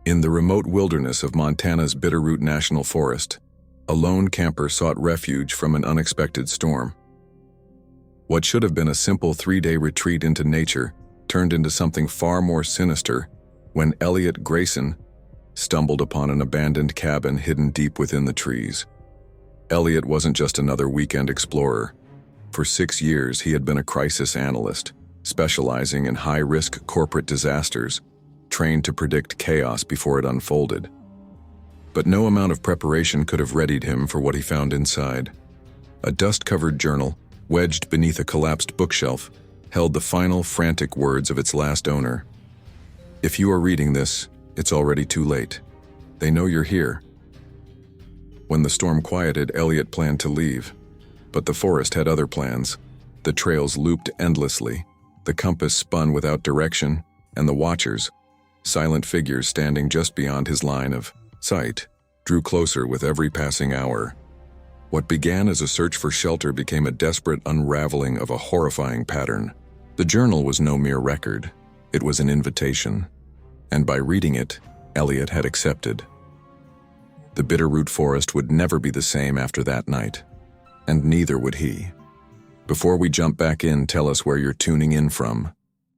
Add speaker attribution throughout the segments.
Speaker 1: In the remote wilderness of Montana's Bitterroot National Forest, a lone camper sought refuge from an unexpected storm. What should have been a simple 3-day retreat into nature turned into something far more sinister when Elliot Grayson stumbled upon an abandoned cabin hidden deep within the trees. Elliot wasn't just another weekend explorer. For 6 years, he had been a crisis analyst, specializing in high-risk corporate disasters, trained to predict chaos before it unfolded. But no amount of preparation could have readied him for what he found inside. A dust-covered journal, wedged beneath a collapsed bookshelf, held the final frantic words of its last owner. "If you are reading this, it's already too late. They know you're here." When the storm quieted, Elliot planned to leave. But the forest had other plans. The trails looped endlessly, the compass spun without direction, and the watchers, silent figures standing just beyond his line of sight, drew closer with every passing hour. What began as a search for shelter became a desperate unraveling of a horrifying pattern. The journal was no mere record. It was an invitation. And by reading it, Elliot had accepted. The Bitterroot forest would never be the same after that night. And neither would he. Before we jump back in, tell us where you're tuning in from.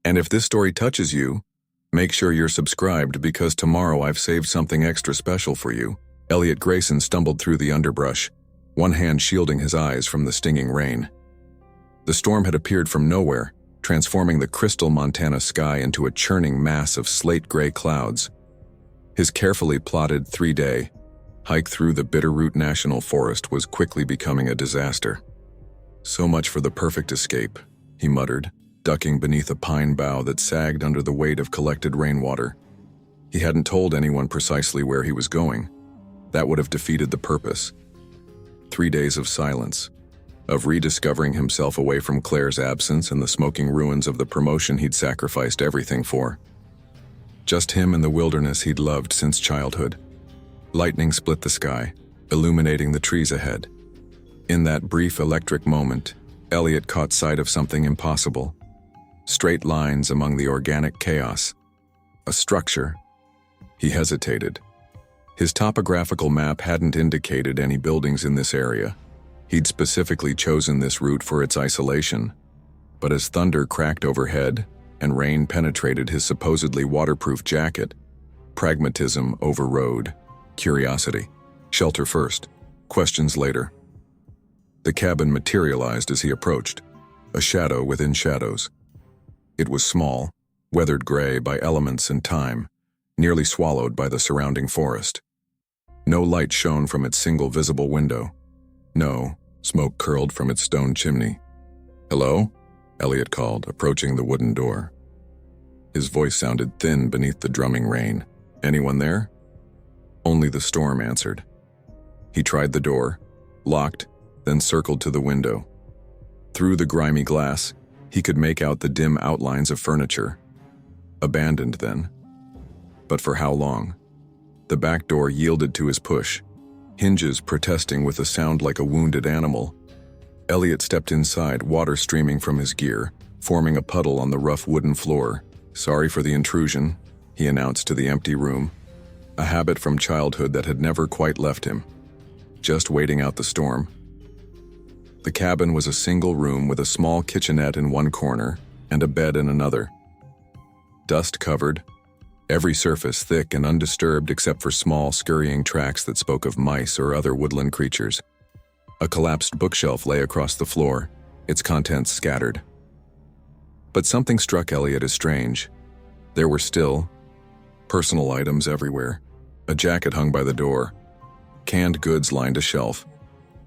Speaker 1: And if this story touches you, make sure you're subscribed because tomorrow I've saved something extra special for you. Elliot Grayson stumbled through the underbrush, one hand shielding his eyes from the stinging rain. The storm had appeared from nowhere, transforming the crystal Montana sky into a churning mass of slate-gray clouds. His carefully plotted 3-day hike through the Bitterroot National Forest was quickly becoming a disaster. "So much for the perfect escape," he muttered, ducking beneath a pine bough that sagged under the weight of collected rainwater. He hadn't told anyone precisely where he was going. That would have defeated the purpose. 3 days of silence, of rediscovering himself away from Claire's absence and the smoking ruins of the promotion he'd sacrificed everything for. Just him and the wilderness he'd loved since childhood. Lightning split the sky, illuminating the trees ahead. In that brief electric moment, Elliot caught sight of something impossible. Straight lines among the organic chaos. A structure. He hesitated. His topographical map hadn't indicated any buildings in this area. He'd specifically chosen this route for its isolation. But as thunder cracked overhead and rain penetrated his supposedly waterproof jacket, pragmatism overrode curiosity. Shelter first, questions later. The cabin materialized as he approached, a shadow within shadows. It was small, weathered gray by elements and time, nearly swallowed by the surrounding forest. No light shone from its single visible window. No, smoke curled from its stone chimney. "Hello?" Elliot called, approaching the wooden door. His voice sounded thin beneath the drumming rain. "Anyone there?" Only the storm answered. He tried the door, locked, then circled to the window. Through the grimy glass, he could make out the dim outlines of furniture. Abandoned then. But for how long? The back door yielded to his push, hinges protesting with a sound like a wounded animal. Elliot stepped inside, water streaming from his gear, forming a puddle on the rough wooden floor. "Sorry for the intrusion," he announced to the empty room, a habit from childhood that had never quite left him. Just waiting out the storm. The cabin was a single room with a small kitchenette in one corner and a bed in another. Dust-covered, every surface thick and undisturbed except for small, scurrying tracks that spoke of mice or other woodland creatures. A collapsed bookshelf lay across the floor, its contents scattered. But something struck Elliot as strange. There were still personal items everywhere. A jacket hung by the door. Canned goods lined a shelf.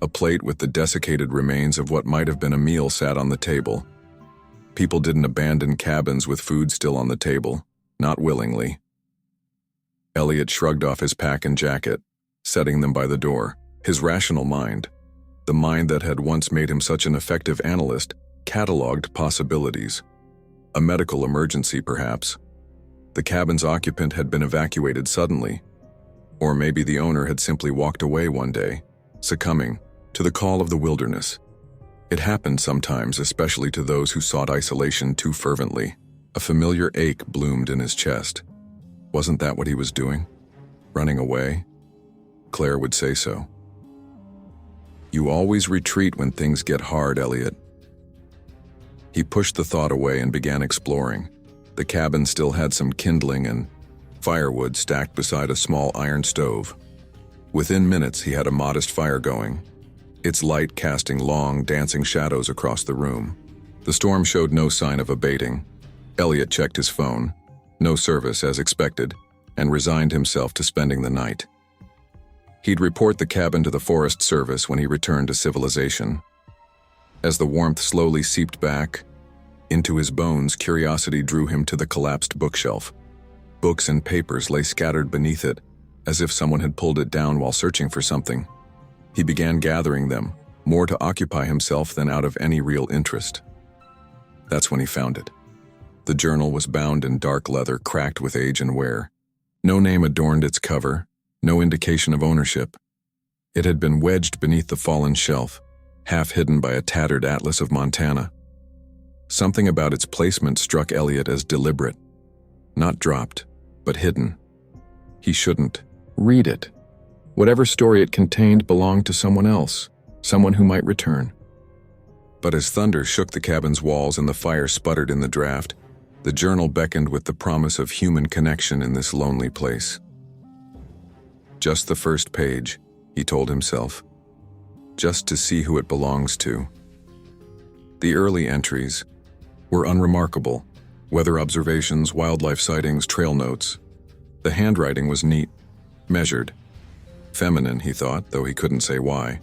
Speaker 1: A plate with the desiccated remains of what might have been a meal sat on the table. People didn't abandon cabins with food still on the table, not willingly. Elliot shrugged off his pack and jacket, setting them by the door. His rational mind, the mind that had once made him such an effective analyst, cataloged possibilities. A medical emergency, perhaps. The cabin's occupant had been evacuated suddenly. Or maybe the owner had simply walked away one day, succumbing to the call of the wilderness. It happened sometimes, especially to those who sought isolation too fervently. A familiar ache bloomed in his chest. Wasn't that what he was doing? Running away? Claire would say so. You always retreat when things get hard, Elliot. He pushed the thought away and began exploring. The cabin still had some kindling and firewood stacked beside a small iron stove. Within minutes, he had a modest fire going, its light casting long, dancing shadows across the room. The storm showed no sign of abating. Elliot checked his phone. No service as expected, and resigned himself to spending the night. He'd report the cabin to the Forest Service when he returned to civilization. As the warmth slowly seeped back into his bones, curiosity drew him to the collapsed bookshelf. Books and papers lay scattered beneath it, as if someone had pulled it down while searching for something. He began gathering them, more to occupy himself than out of any real interest. That's when he found it. The journal was bound in dark leather, cracked with age and wear. No name adorned its cover, no indication of ownership. It had been wedged beneath the fallen shelf, half hidden by a tattered atlas of Montana. Something about its placement struck Elliot as deliberate. Not dropped, but hidden. He shouldn't read it. Whatever story it contained belonged to someone else, someone who might return. But as thunder shook the cabin's walls and the fire sputtered in the draft, the journal beckoned with the promise of human connection in this lonely place. Just the first page, he told himself. Just to see who it belongs to. The early entries were unremarkable. Weather observations, wildlife sightings, trail notes. The handwriting was neat, measured. Feminine, he thought, though he couldn't say why.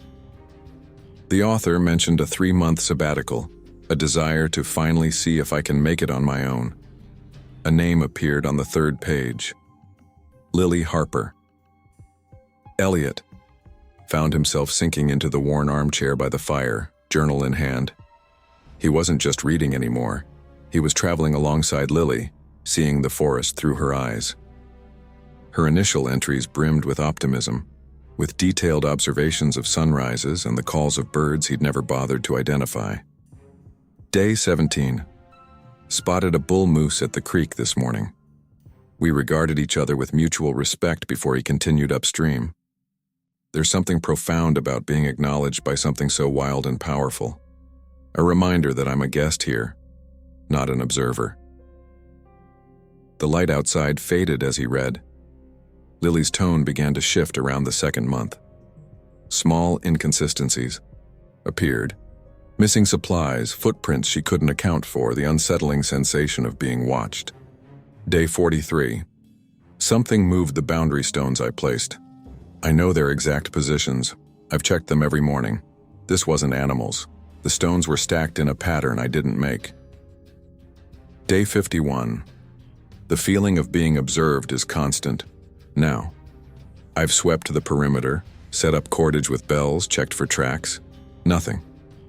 Speaker 1: The author mentioned a 3-month sabbatical, a desire to finally see if I can make it on my own. A name appeared on the 3rd page. Lily Harper. Elliot found himself sinking into the worn armchair by the fire, journal in hand. He wasn't just reading anymore. He was traveling alongside Lily, seeing the forest through her eyes. Her initial entries brimmed with optimism, with detailed observations of sunrises and the calls of birds he'd never bothered to identify. Day 17. Spotted a bull moose at the creek this morning. We regarded each other with mutual respect before he continued upstream. There's something profound about being acknowledged by something so wild and powerful. A reminder that I'm a guest here, not an observer. The light outside faded as he read. Lily's tone began to shift around the 2nd month. Small inconsistencies appeared. Missing supplies, footprints she couldn't account for, the unsettling sensation of being watched. Day 43. Something moved the boundary stones I placed. I know their exact positions. I've checked them every morning. This wasn't animals. The stones were stacked in a pattern I didn't make. Day 51. The feeling of being observed is constant. Now, I've swept the perimeter, set up cordage with bells, checked for tracks. Nothing.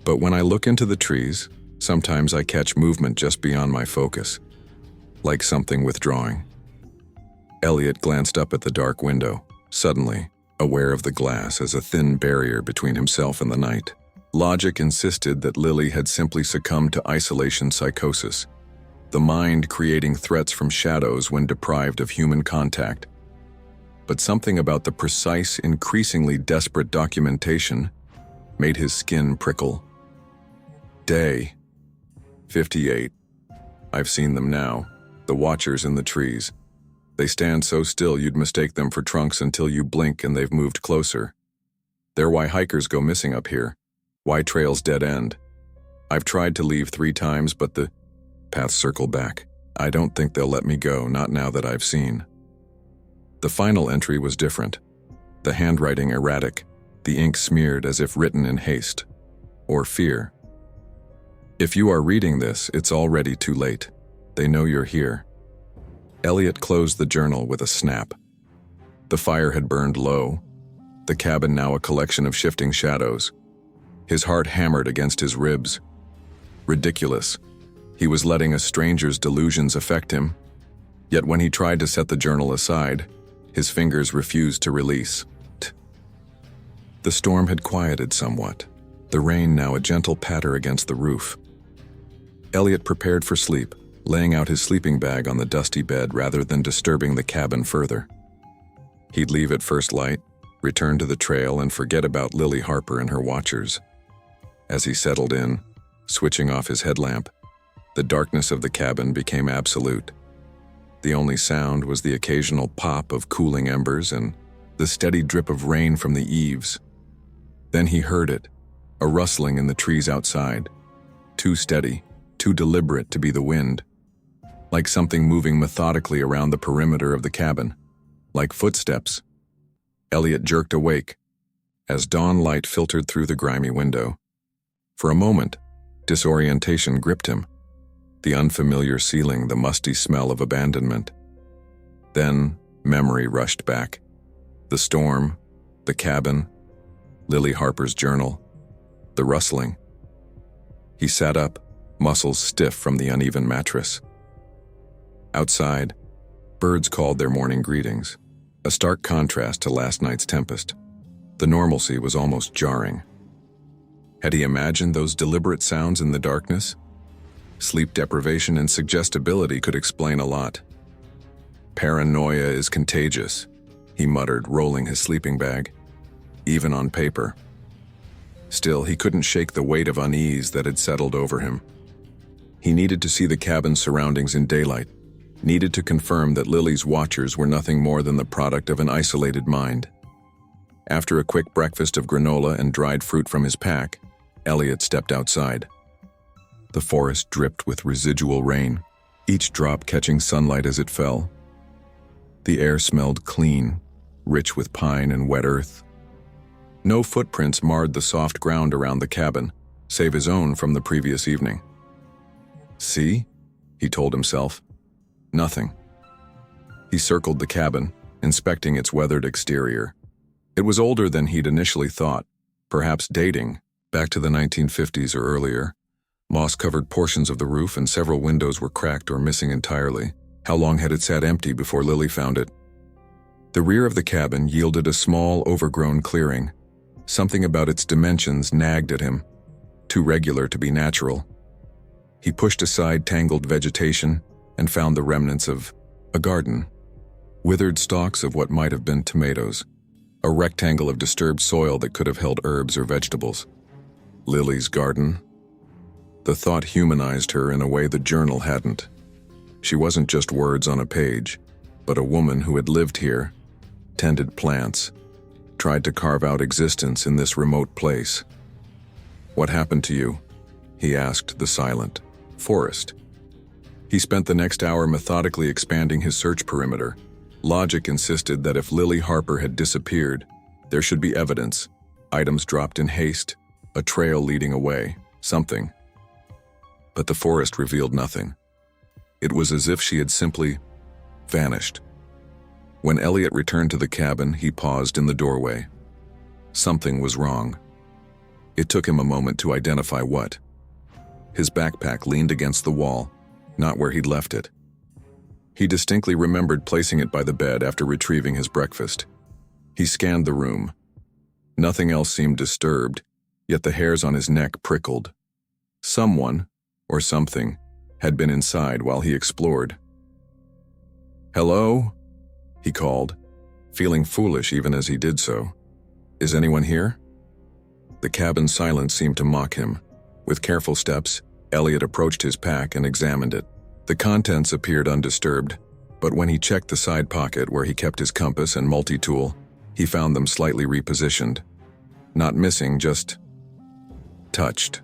Speaker 1: But when I look into the trees, sometimes I catch movement just beyond my focus, like something withdrawing. Elliot glanced up at the dark window, suddenly aware of the glass as a thin barrier between himself and the night. Logic insisted that Lily had simply succumbed to isolation psychosis, the mind creating threats from shadows when deprived of human contact. But something about the precise, increasingly desperate documentation made his skin prickle. Day 58. I've seen them now, the watchers in the trees. They stand so still you'd mistake them for trunks until you blink and they've moved closer. They're why hikers go missing up here, why trails dead end. I've tried to leave 3 times, but the paths circle back. I don't think they'll let me go, not now that I've seen. The final entry was different. The handwriting erratic, the ink smeared as if written in haste, or fear. If you are reading this, it's already too late. They know you're here. Elliot closed the journal with a snap. The fire had burned low, the cabin now a collection of shifting shadows. His heart hammered against his ribs. Ridiculous. He was letting a stranger's delusions affect him. Yet when he tried to set the journal aside, his fingers refused to release. The storm had quieted somewhat, the rain now a gentle patter against the roof. Elliot prepared for sleep, laying out his sleeping bag on the dusty bed rather than disturbing the cabin further. He'd leave at first light, return to the trail, and forget about Lily Harper and her watchers. As he settled in, switching off his headlamp, the darkness of the cabin became absolute. The only sound was the occasional pop of cooling embers and the steady drip of rain from the eaves. Then he heard it, a rustling in the trees outside, too steady, too deliberate to be the wind, like something moving methodically around the perimeter of the cabin, like footsteps. Elliot jerked awake as dawn light filtered through the grimy window. For a moment, disorientation gripped him, the unfamiliar ceiling, the musty smell of abandonment. Then memory rushed back. The storm, the cabin, Lily Harper's journal, the rustling. He sat up, muscles stiff from the uneven mattress. Outside, birds called their morning greetings, a stark contrast to last night's tempest. The normalcy was almost jarring. Had he imagined those deliberate sounds in the darkness? Sleep deprivation and suggestibility could explain a lot. Paranoia is contagious, he muttered, rolling his sleeping bag, even on paper. Still, he couldn't shake the weight of unease that had settled over him. He needed to see the cabin's surroundings in daylight, needed to confirm that Lily's watchers were nothing more than the product of an isolated mind. After a quick breakfast of granola and dried fruit from his pack, Elliot stepped outside. The forest dripped with residual rain, each drop catching sunlight as it fell. The air smelled clean, rich with pine and wet earth. No footprints marred the soft ground around the cabin, save his own from the previous evening. See? He told himself. Nothing. He circled the cabin, inspecting its weathered exterior. It was older than he'd initially thought, perhaps dating back to the 1950s or earlier. Moss-covered portions of the roof and several windows were cracked or missing entirely. How long had it sat empty before Lily found it? The rear of the cabin yielded a small, overgrown clearing. Something about its dimensions nagged at him, too regular to be natural. He pushed aside tangled vegetation and found the remnants of a garden. Withered stalks of what might have been tomatoes, a rectangle of disturbed soil that could have held herbs or vegetables. Lily's garden? The thought humanized her in a way the journal hadn't. She wasn't just words on a page, but a woman who had lived here, tended plants, tried to carve out existence in this remote place. "What happened to you?" he asked the silent forest. He spent the next hour methodically expanding his search perimeter. Logic insisted that if Lily Harper had disappeared, there should be evidence, items dropped in haste, a trail leading away, something. But the forest revealed nothing. It was as if she had simply vanished. When Elliot returned to the cabin, he paused in the doorway. Something was wrong. It took him a moment to identify what. His backpack leaned against the wall, not where he'd left it. He distinctly remembered placing it by the bed after retrieving his breakfast. He scanned the room. Nothing else seemed disturbed, yet the hairs on his neck prickled. Someone, or something, had been inside while he explored. "Hello?" he called, feeling foolish even as he did so. "Is anyone here?" The cabin's silence seemed to mock him. With careful steps, Elliot approached his pack and examined it. The contents appeared undisturbed, but when he checked the side pocket where he kept his compass and multi-tool, he found them slightly repositioned. Not missing, just touched.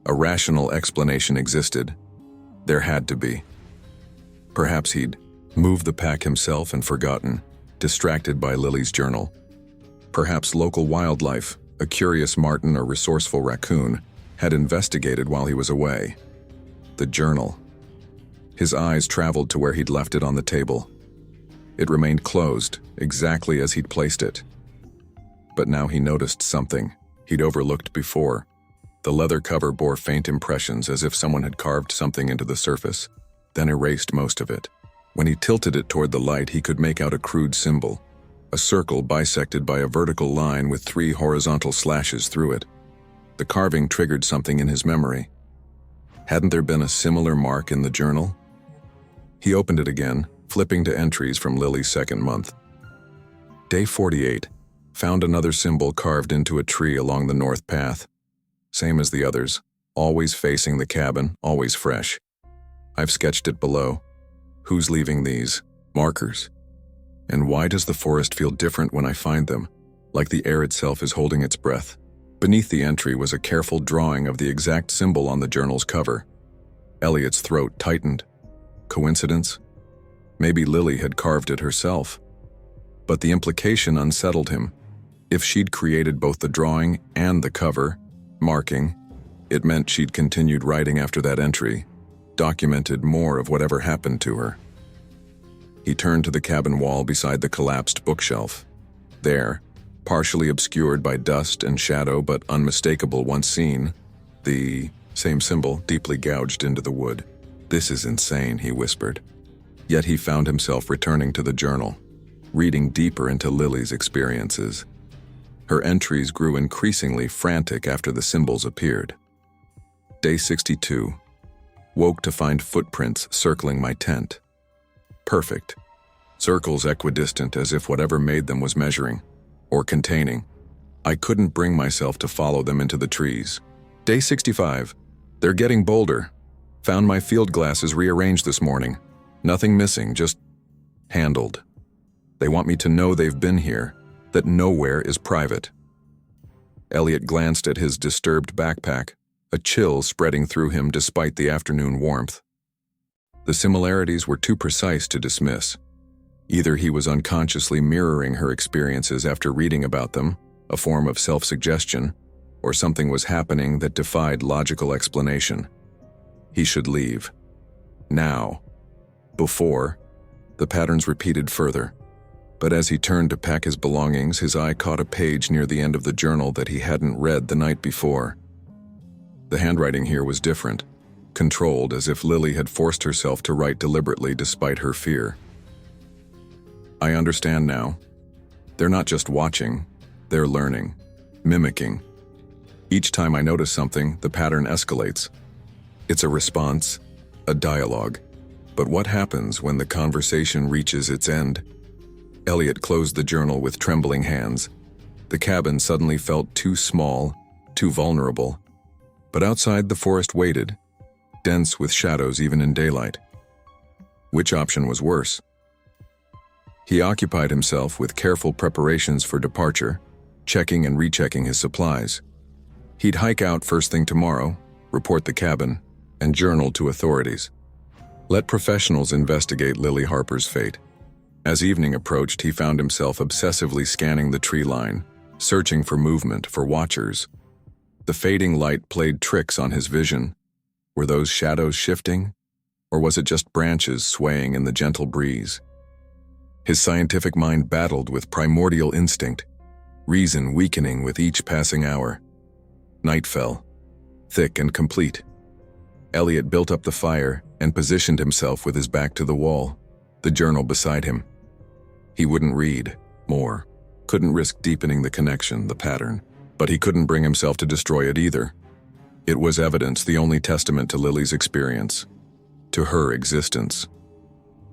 Speaker 1: A rational explanation existed. There had to be. Perhaps he'd moved the pack himself and forgotten, distracted by Lily's journal. Perhaps local wildlife, a curious marten or resourceful raccoon, had investigated while he was away. The journal. His eyes traveled to where he'd left it on the table. It remained closed, exactly as he'd placed it. But now he noticed something he'd overlooked before. The leather cover bore faint impressions as if someone had carved something into the surface, then erased most of it. When he tilted it toward the light, he could make out a crude symbol, a circle bisected by a vertical line with 3 horizontal slashes through it. The carving triggered something in his memory. Hadn't there been a similar mark in the journal? He opened it again, flipping to entries from Lily's second month. Day 48. Found another symbol carved into a tree along the north path. Same as the others, always facing the cabin, always fresh. I've sketched it below. Who's leaving these markers? And why does the forest feel different when I find them, like the air itself is holding its breath? Beneath the entry was a careful drawing of the exact symbol on the journal's cover. Elliot's throat tightened. Coincidence? Maybe Lily had carved it herself. But the implication unsettled him. If she'd created both the drawing and the cover, marking, it meant she'd continued writing after that entry, documented more of whatever happened to her. He turned to the cabin wall beside the collapsed bookshelf. There, partially obscured by dust and shadow but unmistakable once seen, the same symbol deeply gouged into the wood. "This is insane," he whispered. Yet he found himself returning to the journal, reading deeper into Lily's experiences. Her entries grew increasingly frantic after the symbols appeared. Day 62. Woke to find footprints circling my tent. Perfect. Circles equidistant as if whatever made them was measuring, or containing. I couldn't bring myself to follow them into the trees. Day 65. They're getting bolder. Found my field glasses rearranged this morning. Nothing missing, just handled. They want me to know they've been here, that nowhere is private. Elliot glanced at his disturbed backpack, a chill spreading through him despite the afternoon warmth. The similarities were too precise to dismiss. Either he was unconsciously mirroring her experiences after reading about them, a form of self-suggestion, or something was happening that defied logical explanation. He should leave. Now. Before, the patterns repeated further. But as he turned to pack his belongings, his eye caught a page near the end of the journal that he hadn't read the night before. The handwriting here was different, controlled as if Lily had forced herself to write deliberately despite her fear. I understand now. They're not just watching, they're learning, mimicking. Each time I notice something, the pattern escalates. It's a response, a dialogue. But what happens when the conversation reaches its end? Elliot closed the journal with trembling hands. The cabin suddenly felt too small, too vulnerable. But outside the forest waited, dense with shadows even in daylight. Which option was worse? He occupied himself with careful preparations for departure, checking and rechecking his supplies. He'd hike out first thing tomorrow, report the cabin, and journal to authorities. Let professionals investigate Lily Harper's fate. As evening approached, he found himself obsessively scanning the tree line, searching for movement, for watchers. The fading light played tricks on his vision. Were those shadows shifting? Or was it just branches swaying in the gentle breeze? His scientific mind battled with primordial instinct, reason weakening with each passing hour. Night fell, thick and complete. Elliot built up the fire and positioned himself with his back to the wall, the journal beside him. He wouldn't read more, couldn't risk deepening the connection, the pattern, but he couldn't bring himself to destroy it either. It was evidence, the only testament to Lily's experience, to her existence.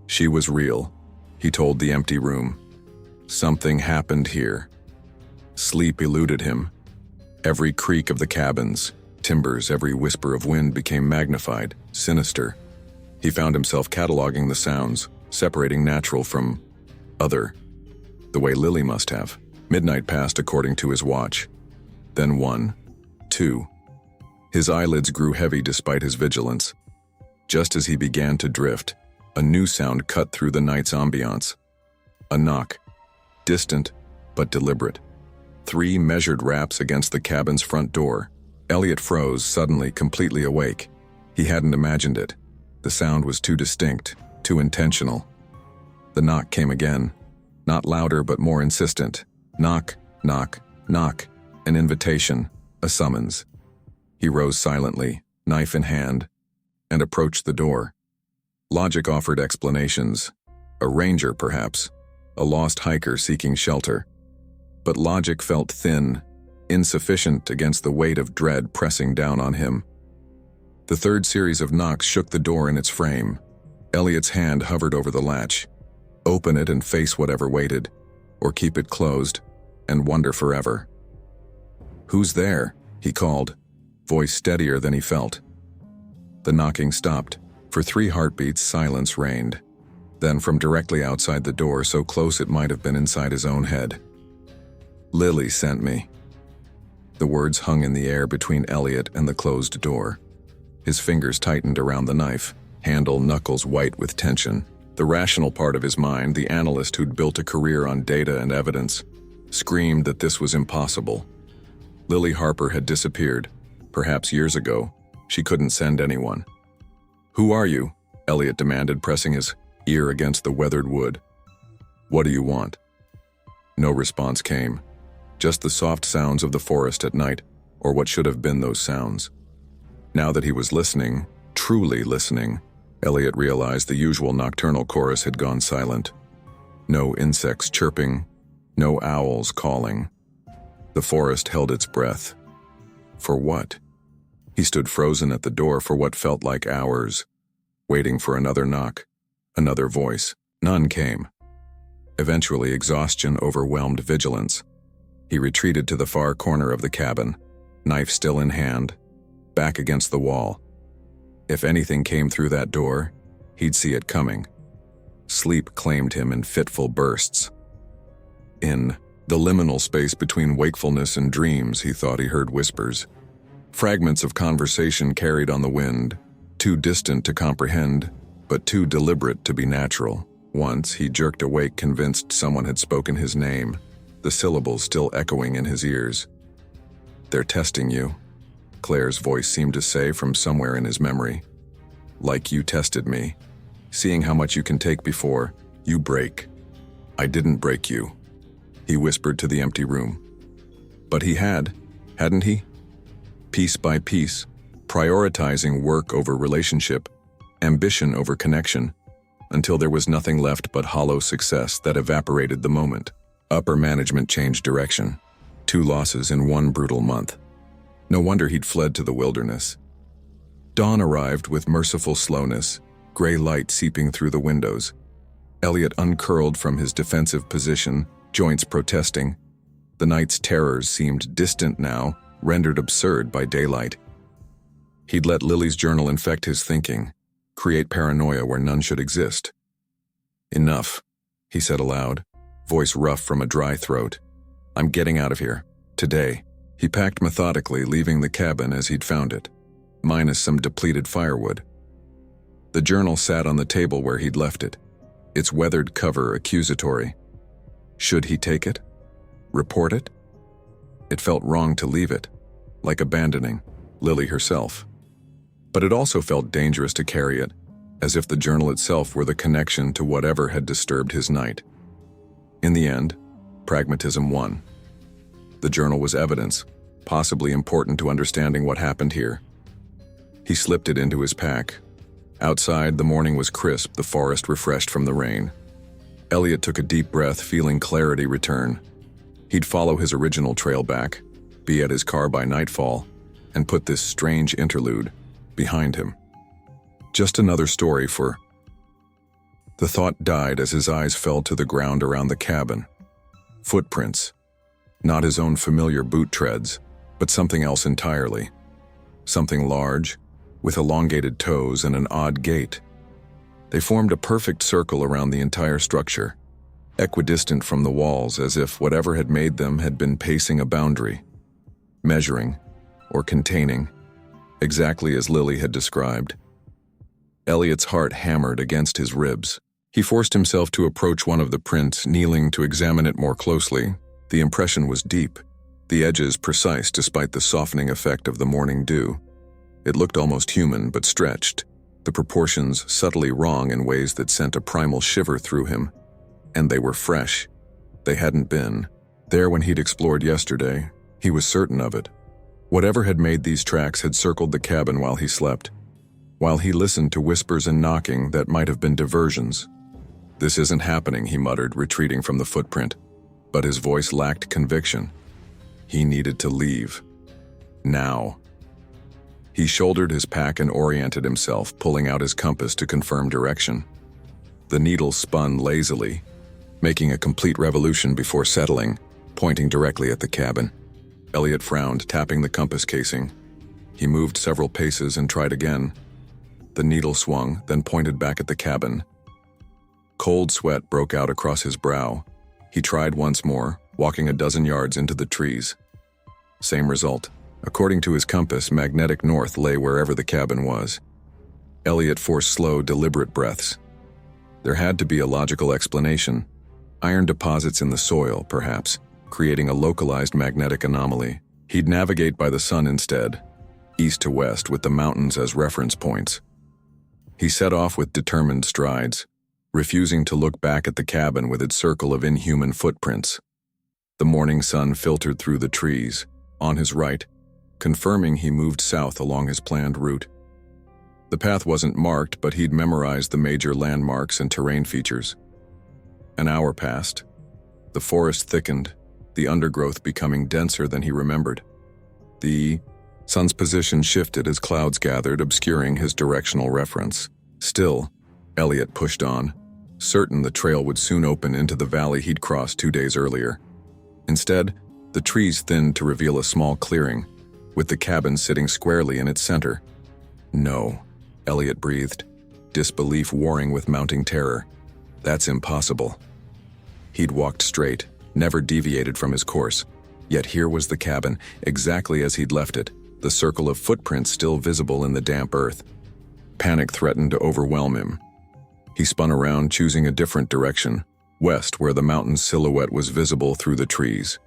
Speaker 1: She was real, he told the empty room. Something happened here. Sleep eluded him. Every creak of the cabins, timbers, every whisper of wind became magnified, sinister. He found himself cataloging the sounds, separating natural from other, the way Lily must have. Midnight passed according to his watch. Then 1, 2. His eyelids grew heavy despite his vigilance. Just as he began to drift, a new sound cut through the night's ambiance. A knock, distant but deliberate. 3 measured raps against the cabin's front door. Elliot froze, suddenly completely awake. He hadn't imagined it. The sound was too distinct, too intentional. The knock came again, not louder but more insistent. Knock, knock, knock. An invitation, a summons. He rose silently, knife in hand, and approached the door. Logic offered explanations. A ranger, perhaps. A lost hiker seeking shelter. But logic felt thin, insufficient against the weight of dread pressing down on him. The third series of knocks shook the door in its frame. Elliot's hand hovered over the latch. Open it and face whatever waited, or keep it closed and wonder forever. "Who's there?" he called, voice steadier than he felt. The knocking stopped. For 3 heartbeats, silence reigned. Then from directly outside the door, so close it might have been inside his own head. "Lily sent me." The words hung in the air between Elliot and the closed door. His fingers tightened around the knife, handle knuckles white with tension. The rational part of his mind, the analyst who'd built a career on data and evidence, screamed that this was impossible. Lily Harper had disappeared, perhaps years ago. She couldn't send anyone. "Who are you?" Elliot demanded, pressing his ear against the weathered wood. "What do you want?" No response came, just the soft sounds of the forest at night, or what should have been those sounds. Now that he was listening, truly listening, Elliot realized the usual nocturnal chorus had gone silent. No insects chirping, no owls calling. The forest held its breath. For what? He stood frozen at the door for what felt like hours, waiting for another knock, another voice. None came. Eventually, exhaustion overwhelmed vigilance. He retreated to the far corner of the cabin, knife still in hand, back against the wall. If anything came through that door, he'd see it coming. Sleep claimed him in fitful bursts. In the liminal space between wakefulness and dreams, he thought he heard whispers. Fragments of conversation carried on the wind, too distant to comprehend, but too deliberate to be natural. Once, he jerked awake, convinced someone had spoken his name, the syllables still echoing in his ears. "They're testing you," Claire's voice seemed to say from somewhere in his memory. "Like you tested me, seeing how much you can take before you break." "I didn't break you," he whispered to the empty room. But he hadn't he? Piece by piece, prioritizing work over relationship, ambition over connection, until there was nothing left but hollow success that evaporated the moment. Upper management changed direction. 2 losses in 1 brutal month. No wonder he'd fled to the wilderness. Dawn arrived with merciful slowness, gray light seeping through the windows. Elliot uncurled from his defensive position, joints protesting. The night's terrors seemed distant now, rendered absurd by daylight. He'd let Lily's journal infect his thinking, create paranoia where none should exist. "Enough," he said aloud, voice rough from a dry throat. "I'm getting out of here. Today." He packed methodically, leaving the cabin as he'd found it, minus some depleted firewood. The journal sat on the table where he'd left it, its weathered cover accusatory. Should he take it? Report it? It felt wrong to leave it, like abandoning Lily herself. But it also felt dangerous to carry it, as if the journal itself were the connection to whatever had disturbed his night. In the end, pragmatism won. The journal was evidence, possibly important to understanding what happened here. He slipped it into his pack. Outside, the morning was crisp, the forest refreshed from the rain. Elliot took a deep breath, feeling clarity return. He'd follow his original trail back, be at his car by nightfall, and put this strange interlude behind him. Just another story for... The thought died as his eyes fell to the ground around the cabin. Footprints. Not his own familiar boot treads, but something else entirely. Something large, with elongated toes and an odd gait. They formed a perfect circle around the entire structure, equidistant from the walls, as if whatever had made them had been pacing a boundary, measuring or containing, exactly as Lily had described. Elliot's heart hammered against his ribs. He forced himself to approach one of the prints, kneeling to examine it more closely. The impression was deep, the edges precise despite the softening effect of the morning dew. It looked almost human, but stretched, the proportions subtly wrong in ways that sent a primal shiver through him. And they were fresh. They hadn't been there when he'd explored yesterday. He was certain of it. Whatever had made these tracks had circled the cabin while he slept, while he listened to whispers and knocking that might have been diversions. "This isn't happening," he muttered, retreating from the footprint. But his voice lacked conviction. He needed to leave. Now. He shouldered his pack and oriented himself, pulling out his compass to confirm direction. The needle spun lazily, making a complete revolution before settling, pointing directly at the cabin. Elliot frowned, tapping the compass casing. He moved several paces and tried again. The needle swung, then pointed back at the cabin. Cold sweat broke out across his brow. He tried once more, walking a dozen yards into the trees. Same result. According to his compass, magnetic north lay wherever the cabin was. Elliot forced slow, deliberate breaths. There had to be a logical explanation. Iron deposits in the soil, perhaps, creating a localized magnetic anomaly. He'd navigate by the sun instead, east to west with the mountains as reference points. He set off with determined strides, refusing to look back at the cabin with its circle of inhuman footprints. The morning sun filtered through the trees, on his right, confirming he moved south along his planned route. The path wasn't marked, but he'd memorized the major landmarks and terrain features. An hour passed. The forest thickened, the undergrowth becoming denser than he remembered. The sun's position shifted as clouds gathered, obscuring his directional reference. Still, Elliot pushed on, certain the trail would soon open into the valley he'd crossed 2 days earlier. Instead, the trees thinned to reveal a small clearing, with the cabin sitting squarely in its center. No, Elliot breathed, disbelief warring with mounting terror. That's impossible. He'd walked straight, never deviated from his course. Yet here was the cabin, exactly as he'd left it, the circle of footprints still visible in the damp earth. Panic threatened to overwhelm him. He spun around, choosing a different direction, west where the mountain's silhouette was visible through the trees.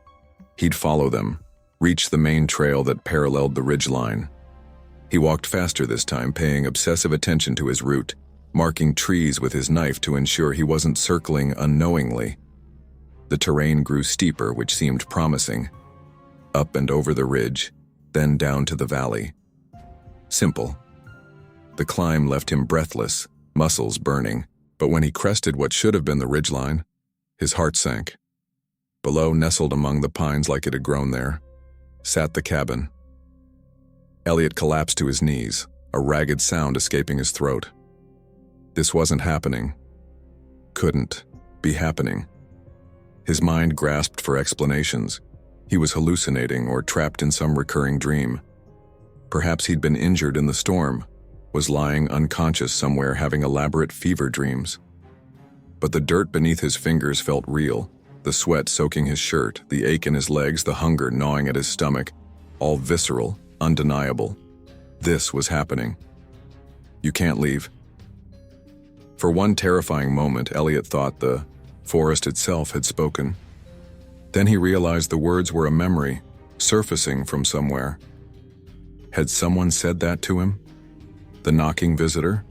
Speaker 1: He'd follow them, reach the main trail that paralleled the ridgeline. He walked faster this time, paying obsessive attention to his route, marking trees with his knife to ensure he wasn't circling unknowingly. The terrain grew steeper, which seemed promising. Up and over the ridge, then down to the valley. Simple. The climb left him breathless, muscles burning, but when he crested what should have been the ridgeline, his heart sank. Below, nestled among the pines like it had grown there, sat the cabin. Elliot collapsed to his knees, a ragged sound escaping his throat. This wasn't happening. Couldn't be happening. His mind grasped for explanations. He was hallucinating or trapped in some recurring dream. Perhaps he'd been injured in the storm, was lying unconscious somewhere having elaborate fever dreams. But the dirt beneath his fingers felt real, the sweat soaking his shirt, the ache in his legs, the hunger gnawing at his stomach, all visceral, undeniable. This was happening. You can't leave. For one terrifying moment, Elliot thought the forest itself had spoken. Then he realized the words were a memory, surfacing from somewhere. Had someone said that to him? The knocking visitor?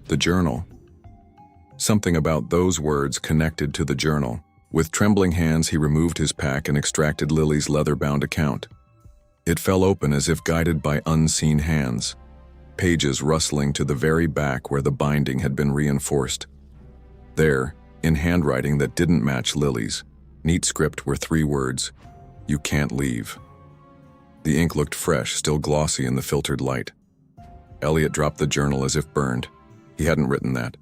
Speaker 1: The journal? Something about those words connected to the journal. With trembling hands, he removed his pack and extracted Lily's leather-bound account. It fell open as if guided by unseen hands, pages rustling to the very back where the binding had been reinforced. There, in handwriting that didn't match Lily's, neat script were 3 words: "You can't leave." The ink looked fresh, still glossy in the filtered light. Elliot dropped the journal as if burned. He hadn't written that.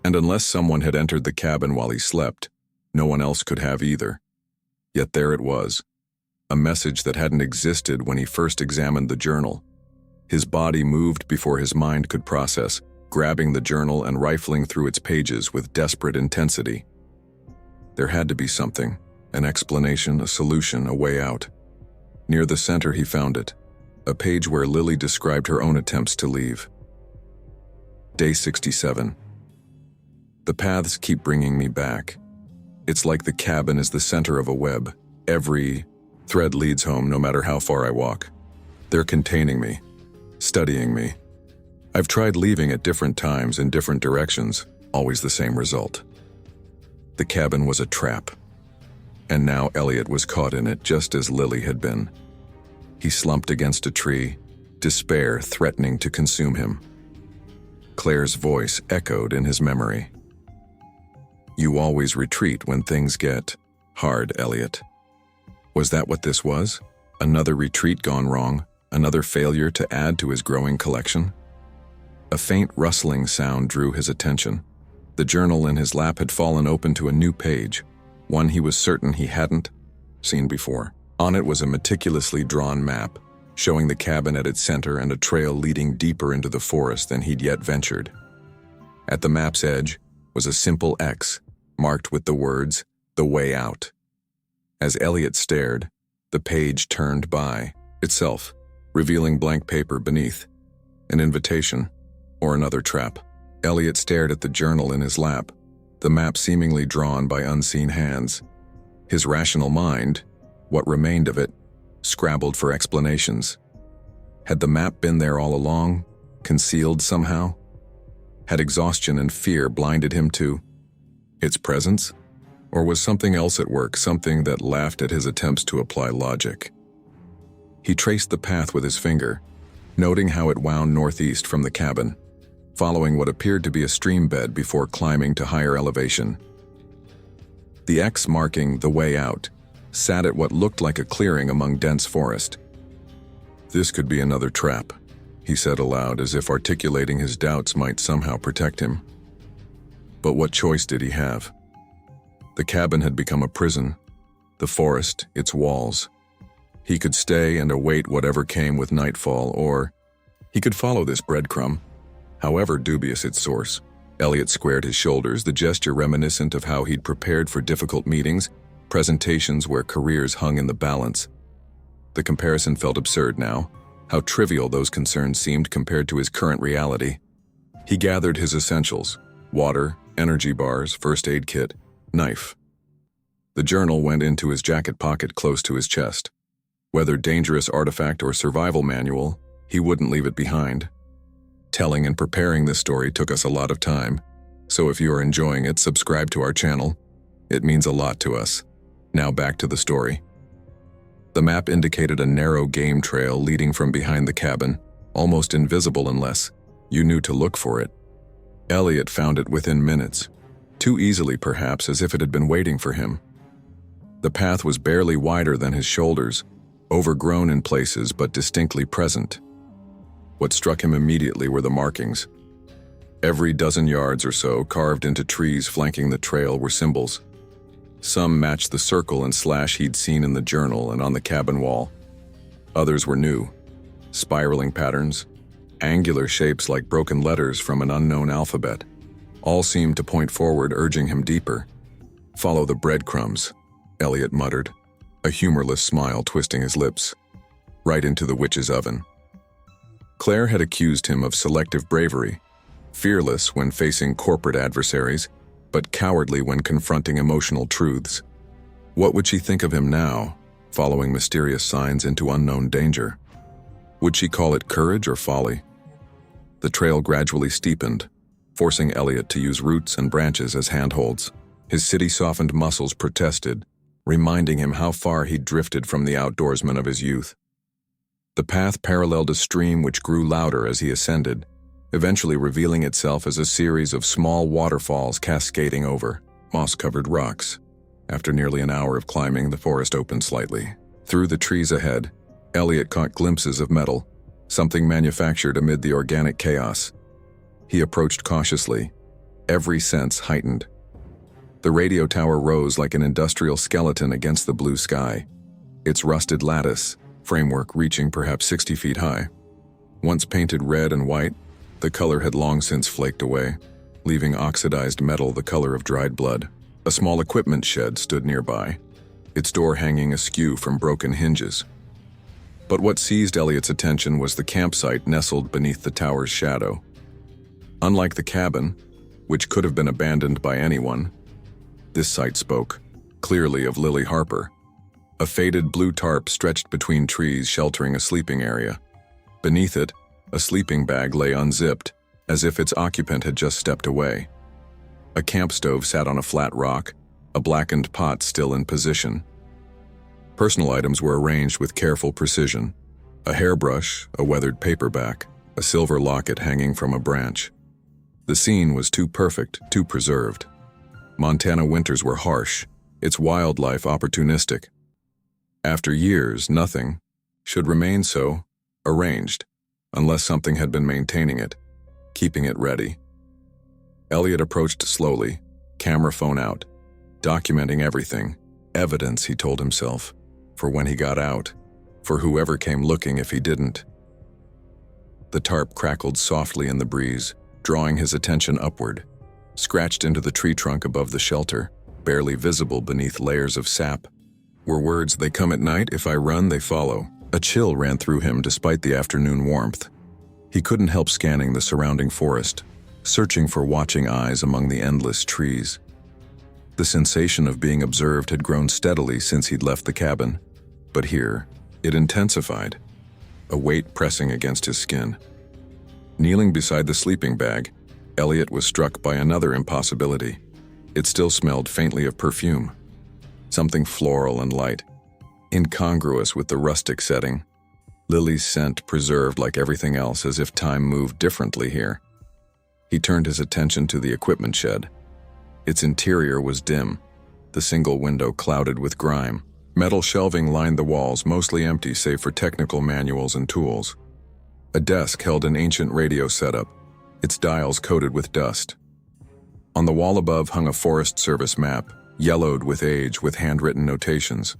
Speaker 1: And unless someone had entered the cabin while he slept, no one else could have either. Yet there it was, a message that hadn't existed when he first examined the journal. His body moved before his mind could process, grabbing the journal and rifling through its pages with desperate intensity. There had to be something, an explanation, a solution, a way out. Near the center he found it, a page where Lily described her own attempts to leave. Day 67. The paths keep bringing me back. It's like the cabin is the center of a web. Every thread leads home, no matter how far I walk. They're containing me, studying me. I've tried leaving at different times in different directions, always the same result. The cabin was a trap. And now Elliot was caught in it just as Lily had been. He slumped against a tree, despair threatening to consume him. Claire's voice echoed in his memory. "You always retreat when things get hard, Elliot." Was that what this was? Another retreat gone wrong? Another failure to add to his growing collection? A faint rustling sound drew his attention. The journal in his lap had fallen open to a new page, one he was certain he hadn't seen before. On it was a meticulously drawn map, showing the cabin at its center and a trail leading deeper into the forest than he'd yet ventured. At the map's edge was a simple X, marked with the words, "The Way Out." As Elliot stared, the page turned by itself, revealing blank paper beneath. An invitation, or another trap. Elliot stared at the journal in his lap, the map seemingly drawn by unseen hands. His rational mind, what remained of it, scrabbled for explanations. Had the map been there all along, concealed somehow? Had exhaustion and fear blinded him to its presence? Or was something else at work, something that laughed at his attempts to apply logic? He traced the path with his finger, noting how it wound northeast from the cabin, following what appeared to be a stream bed before climbing to higher elevation. The X marking "The Way Out" sat at what looked like a clearing among dense forest. "This could be another trap," he said aloud, as if articulating his doubts might somehow protect him. But what choice did he have? The cabin had become a prison, the forest its walls. He could stay and await whatever came with nightfall, or he could follow this breadcrumb, however dubious its source. Elliot squared his shoulders, the gesture reminiscent of how he'd prepared for difficult meetings, presentations where careers hung in the balance. The comparison felt absurd now, how trivial those concerns seemed compared to his current reality. He gathered his essentials: water, energy bars, first aid kit, knife. The journal went into his jacket pocket close to his chest. Whether dangerous artifact or survival manual, he wouldn't leave it behind. Telling and preparing this story took us a lot of time, so if you are enjoying it, subscribe to our channel. It means a lot to us. Now back to the story. The map indicated a narrow game trail leading from behind the cabin, almost invisible unless you knew to look for it. Elliot found it within minutes, too easily perhaps, as if it had been waiting for him. The path was barely wider than his shoulders, overgrown in places but distinctly present. What struck him immediately were the markings. Every dozen yards or so, carved into trees flanking the trail, were symbols. Some matched the circle and slash he'd seen in the journal and on the cabin wall. Others were new, spiraling patterns, angular shapes like broken letters from an unknown alphabet. All seemed to point forward, urging him deeper. "Follow the breadcrumbs," Elliot muttered, a humorless smile twisting his lips. "Right into the witch's oven." Claire had accused him of selective bravery, fearless when facing corporate adversaries, but cowardly when confronting emotional truths. What would she think of him now, following mysterious signs into unknown danger? Would she call it courage or folly? The trail gradually steepened, forcing Elliot to use roots and branches as handholds. His city-softened muscles protested, reminding him how far he'd drifted from the outdoorsman of his youth. The path paralleled a stream which grew louder as he ascended, eventually revealing itself as a series of small waterfalls cascading over moss-covered rocks. After nearly an hour of climbing, the forest opened slightly. Through the trees ahead, Elliot caught glimpses of metal, something manufactured amid the organic chaos. He approached cautiously, every sense heightened. The radio tower rose like an industrial skeleton against the blue sky, its rusted lattice framework reaching perhaps 60 feet high. Once painted red and white, the color had long since flaked away, leaving oxidized metal the color of dried blood. A small equipment shed stood nearby, its door hanging askew from broken hinges. But what seized Elliot's attention was the campsite nestled beneath the tower's shadow. Unlike the cabin, which could have been abandoned by anyone, this site spoke clearly of Lily Harper. A faded blue tarp stretched between trees, sheltering a sleeping area. Beneath it, a sleeping bag lay unzipped, as if its occupant had just stepped away. A camp stove sat on a flat rock, a blackened pot still in position. Personal items were arranged with careful precision: a hairbrush, a weathered paperback, a silver locket hanging from a branch. The scene was too perfect, too preserved. Montana winters were harsh, its wildlife opportunistic. After years, nothing should remain so, arranged, unless something had been maintaining it, keeping it ready. Elliot approached slowly, camera phone out, documenting everything. Evidence, he told himself, for when he got out, for whoever came looking if he didn't. The tarp crackled softly in the breeze, drawing his attention upward, scratched into the tree trunk above the shelter, barely visible beneath layers of sap. Were words, "They come at night, if I run, they follow." A chill ran through him despite the afternoon warmth. He couldn't help scanning the surrounding forest, searching for watching eyes among the endless trees. The sensation of being observed had grown steadily since he'd left the cabin, but here, it intensified, a weight pressing against his skin. Kneeling beside the sleeping bag, Elliot was struck by another impossibility. It still smelled faintly of perfume, something floral and light, incongruous with the rustic setting. Lily's scent preserved like everything else, as if time moved differently here. He turned his attention to the equipment shed. Its interior was dim, the single window clouded with grime. Metal shelving lined the walls, mostly empty save for technical manuals and tools. A desk held an ancient radio setup, its dials coated with dust. On the wall above hung a Forest Service map, yellowed with age with handwritten notations.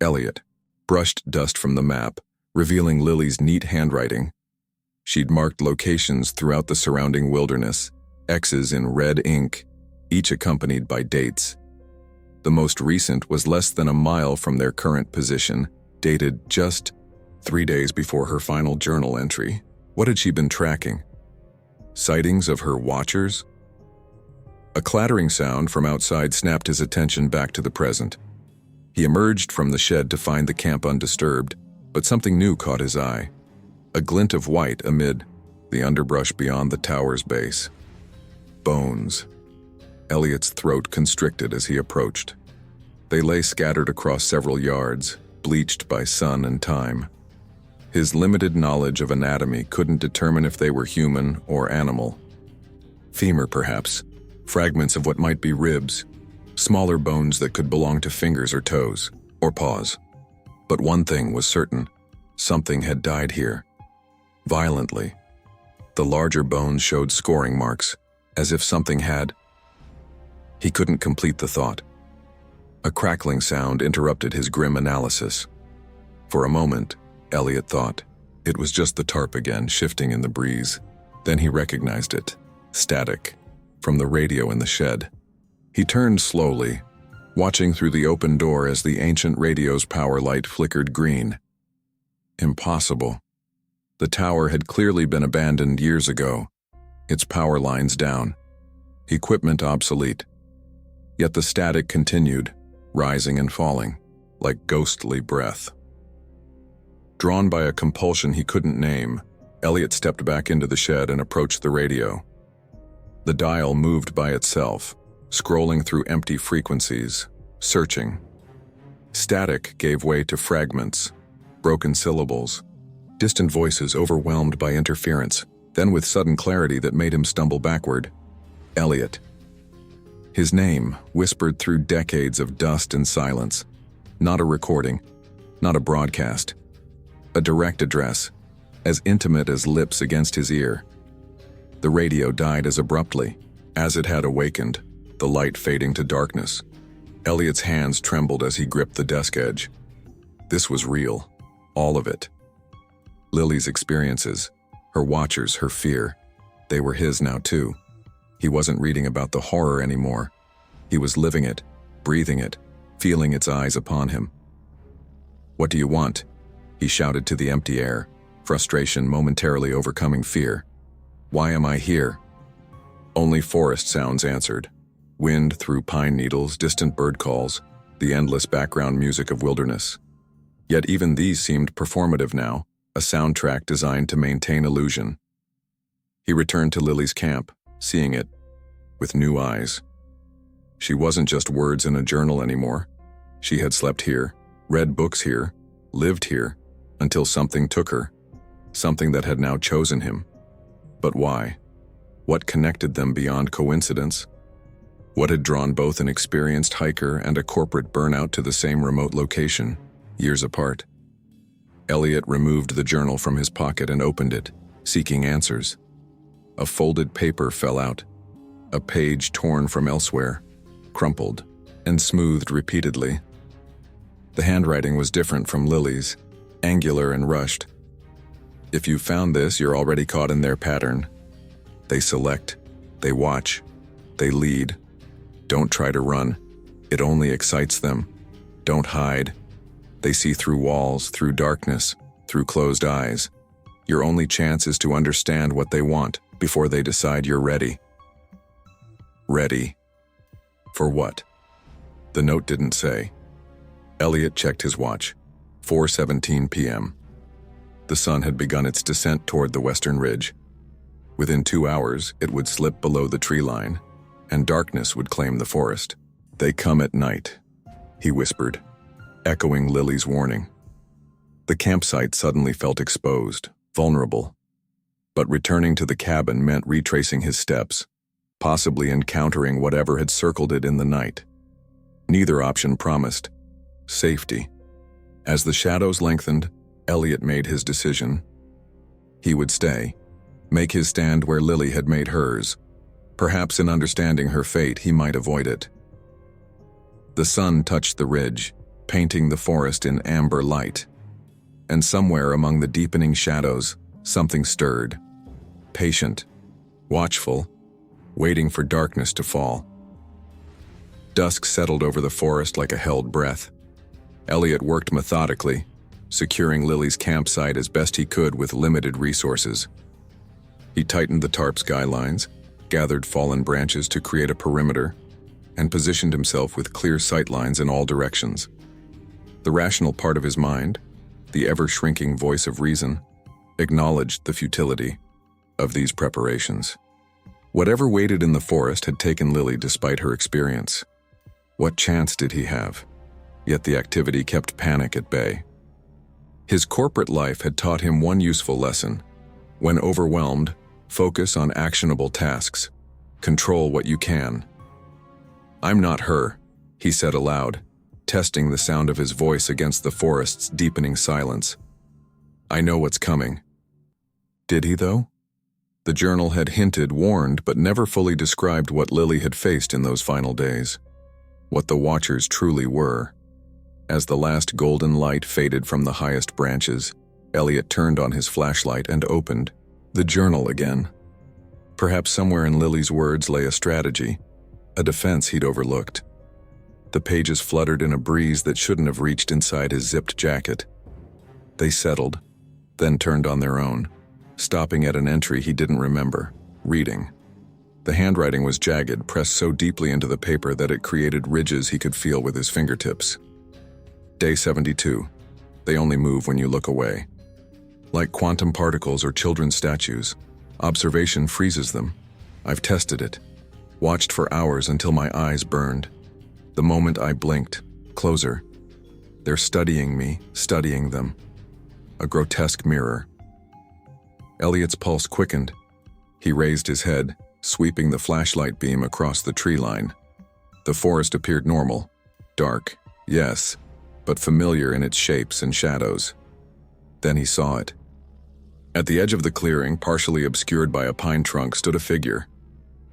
Speaker 1: Elliot brushed dust from the map, revealing Lily's neat handwriting. She'd marked locations throughout the surrounding wilderness, X's in red ink, each accompanied by dates. The most recent was less than a mile from their current position, dated just 3 days before her final journal entry. What had she been tracking? Sightings of her watchers? A clattering sound from outside snapped his attention back to the present. He emerged from the shed to find the camp undisturbed, but something new caught his eye. A glint of white amid the underbrush beyond the tower's base. Bones. Elliot's throat constricted as he approached. They lay scattered across several yards, bleached by sun and time. His limited knowledge of anatomy couldn't determine if they were human or animal. Femur, perhaps. Fragments of what might be ribs. Smaller bones that could belong to fingers or toes, or paws. But one thing was certain. Something had died here. Violently. The larger bones showed scoring marks, as if something had. He couldn't complete the thought. A crackling sound interrupted his grim analysis. For a moment, Elliot thought it was just the tarp again, shifting in the breeze. Then he recognized it. Static. From the radio in the shed. He turned slowly, watching through the open door as the ancient radio's power light flickered green. Impossible. The tower had clearly been abandoned years ago, its power lines down, equipment obsolete. Yet the static continued, rising and falling, like ghostly breath. Drawn by a compulsion he couldn't name, Elliot stepped back into the shed and approached the radio. The dial moved by itself, scrolling through empty frequencies, searching. Static gave way to fragments, broken syllables, distant voices overwhelmed by interference, then with sudden clarity that made him stumble backward. Elliot. His name, whispered through decades of dust and silence. Not a recording, not a broadcast. A direct address, as intimate as lips against his ear. The radio died as abruptly, as it had awakened, the light fading to darkness. Elliot's hands trembled as he gripped the desk edge. This was real, all of it. Lily's experiences, her watchers, her fear, they were his now too. He wasn't reading about the horror anymore. He was living it, breathing it, feeling its eyes upon him. "What do you want?" he shouted to the empty air, frustration momentarily overcoming fear. "Why am I here?" Only forest sounds answered. Wind through pine needles, distant bird calls, the endless background music of wilderness. Yet even these seemed performative now, a soundtrack designed to maintain illusion. He returned to Lily's camp, seeing it with new eyes. She wasn't just words in a journal anymore. She had slept here, read books here, lived here, until something took her, something that had now chosen him. But why? What connected them beyond coincidence? What had drawn both an experienced hiker and a corporate burnout to the same remote location, years apart? Elliot removed the journal from his pocket and opened it, seeking answers. A folded paper fell out, a page torn from elsewhere, crumpled, and smoothed repeatedly. The handwriting was different from Lily's, angular and rushed. If you found this, you're already caught in their pattern. They select, they watch, they lead. Don't try to run. It only excites them. Don't hide. They see through walls, through darkness, through closed eyes. Your only chance is to understand what they want before they decide you're ready. Ready. For what? The note didn't say. Elliot checked his watch. 4:17 p.m. The sun had begun its descent toward the western ridge. Within 2 hours, it would slip below the tree line, and darkness would claim the forest. They come at night, he whispered, echoing Lily's warning. The campsite suddenly felt exposed, vulnerable. But returning to the cabin meant retracing his steps, possibly encountering whatever had circled it in the night. Neither option promised safety. As the shadows lengthened, Elliot made his decision. He would stay, make his stand where Lily had made hers. Perhaps in understanding her fate, he might avoid it. The sun touched the ridge, painting the forest in amber light. And somewhere among the deepening shadows, something stirred. Patient, watchful, waiting for darkness to fall. Dusk settled over the forest like a held breath. Elliot worked methodically, securing Lily's campsite as best he could with limited resources. He tightened the tarp skylines, gathered fallen branches to create a perimeter, and positioned himself with clear sightlines in all directions. The rational part of his mind, the ever-shrinking voice of reason, acknowledged the futility of these preparations. Whatever waited in the forest had taken Lily despite her experience. What chance did he have? Yet the activity kept panic at bay. His corporate life had taught him one useful lesson. When overwhelmed, focus on actionable tasks. Control what you can. "I'm not her," he said aloud, testing the sound of his voice against the forest's deepening silence. "I know what's coming." Did he, though? The journal had hinted, warned, but never fully described what Lily had faced in those final days. What the Watchers truly were. As the last golden light faded from the highest branches, Elliot turned on his flashlight and opened the journal again. Perhaps somewhere in Lily's words lay a strategy, a defense he'd overlooked. The pages fluttered in a breeze that shouldn't have reached inside his zipped jacket. They settled, then turned on their own, stopping at an entry he didn't remember, reading. The handwriting was jagged, pressed so deeply into the paper that it created ridges he could feel with his fingertips. Day 72. They only move when you look away. Like quantum particles or children's statues, observation freezes them. I've tested it. Watched for hours until my eyes burned. The moment I blinked, closer. They're studying me, studying them. A grotesque mirror. Elliot's pulse quickened. He raised his head, sweeping the flashlight beam across the tree line. The forest appeared normal. Dark, yes, but familiar in its shapes and shadows. Then he saw it. At the edge of the clearing, partially obscured by a pine trunk, stood a figure.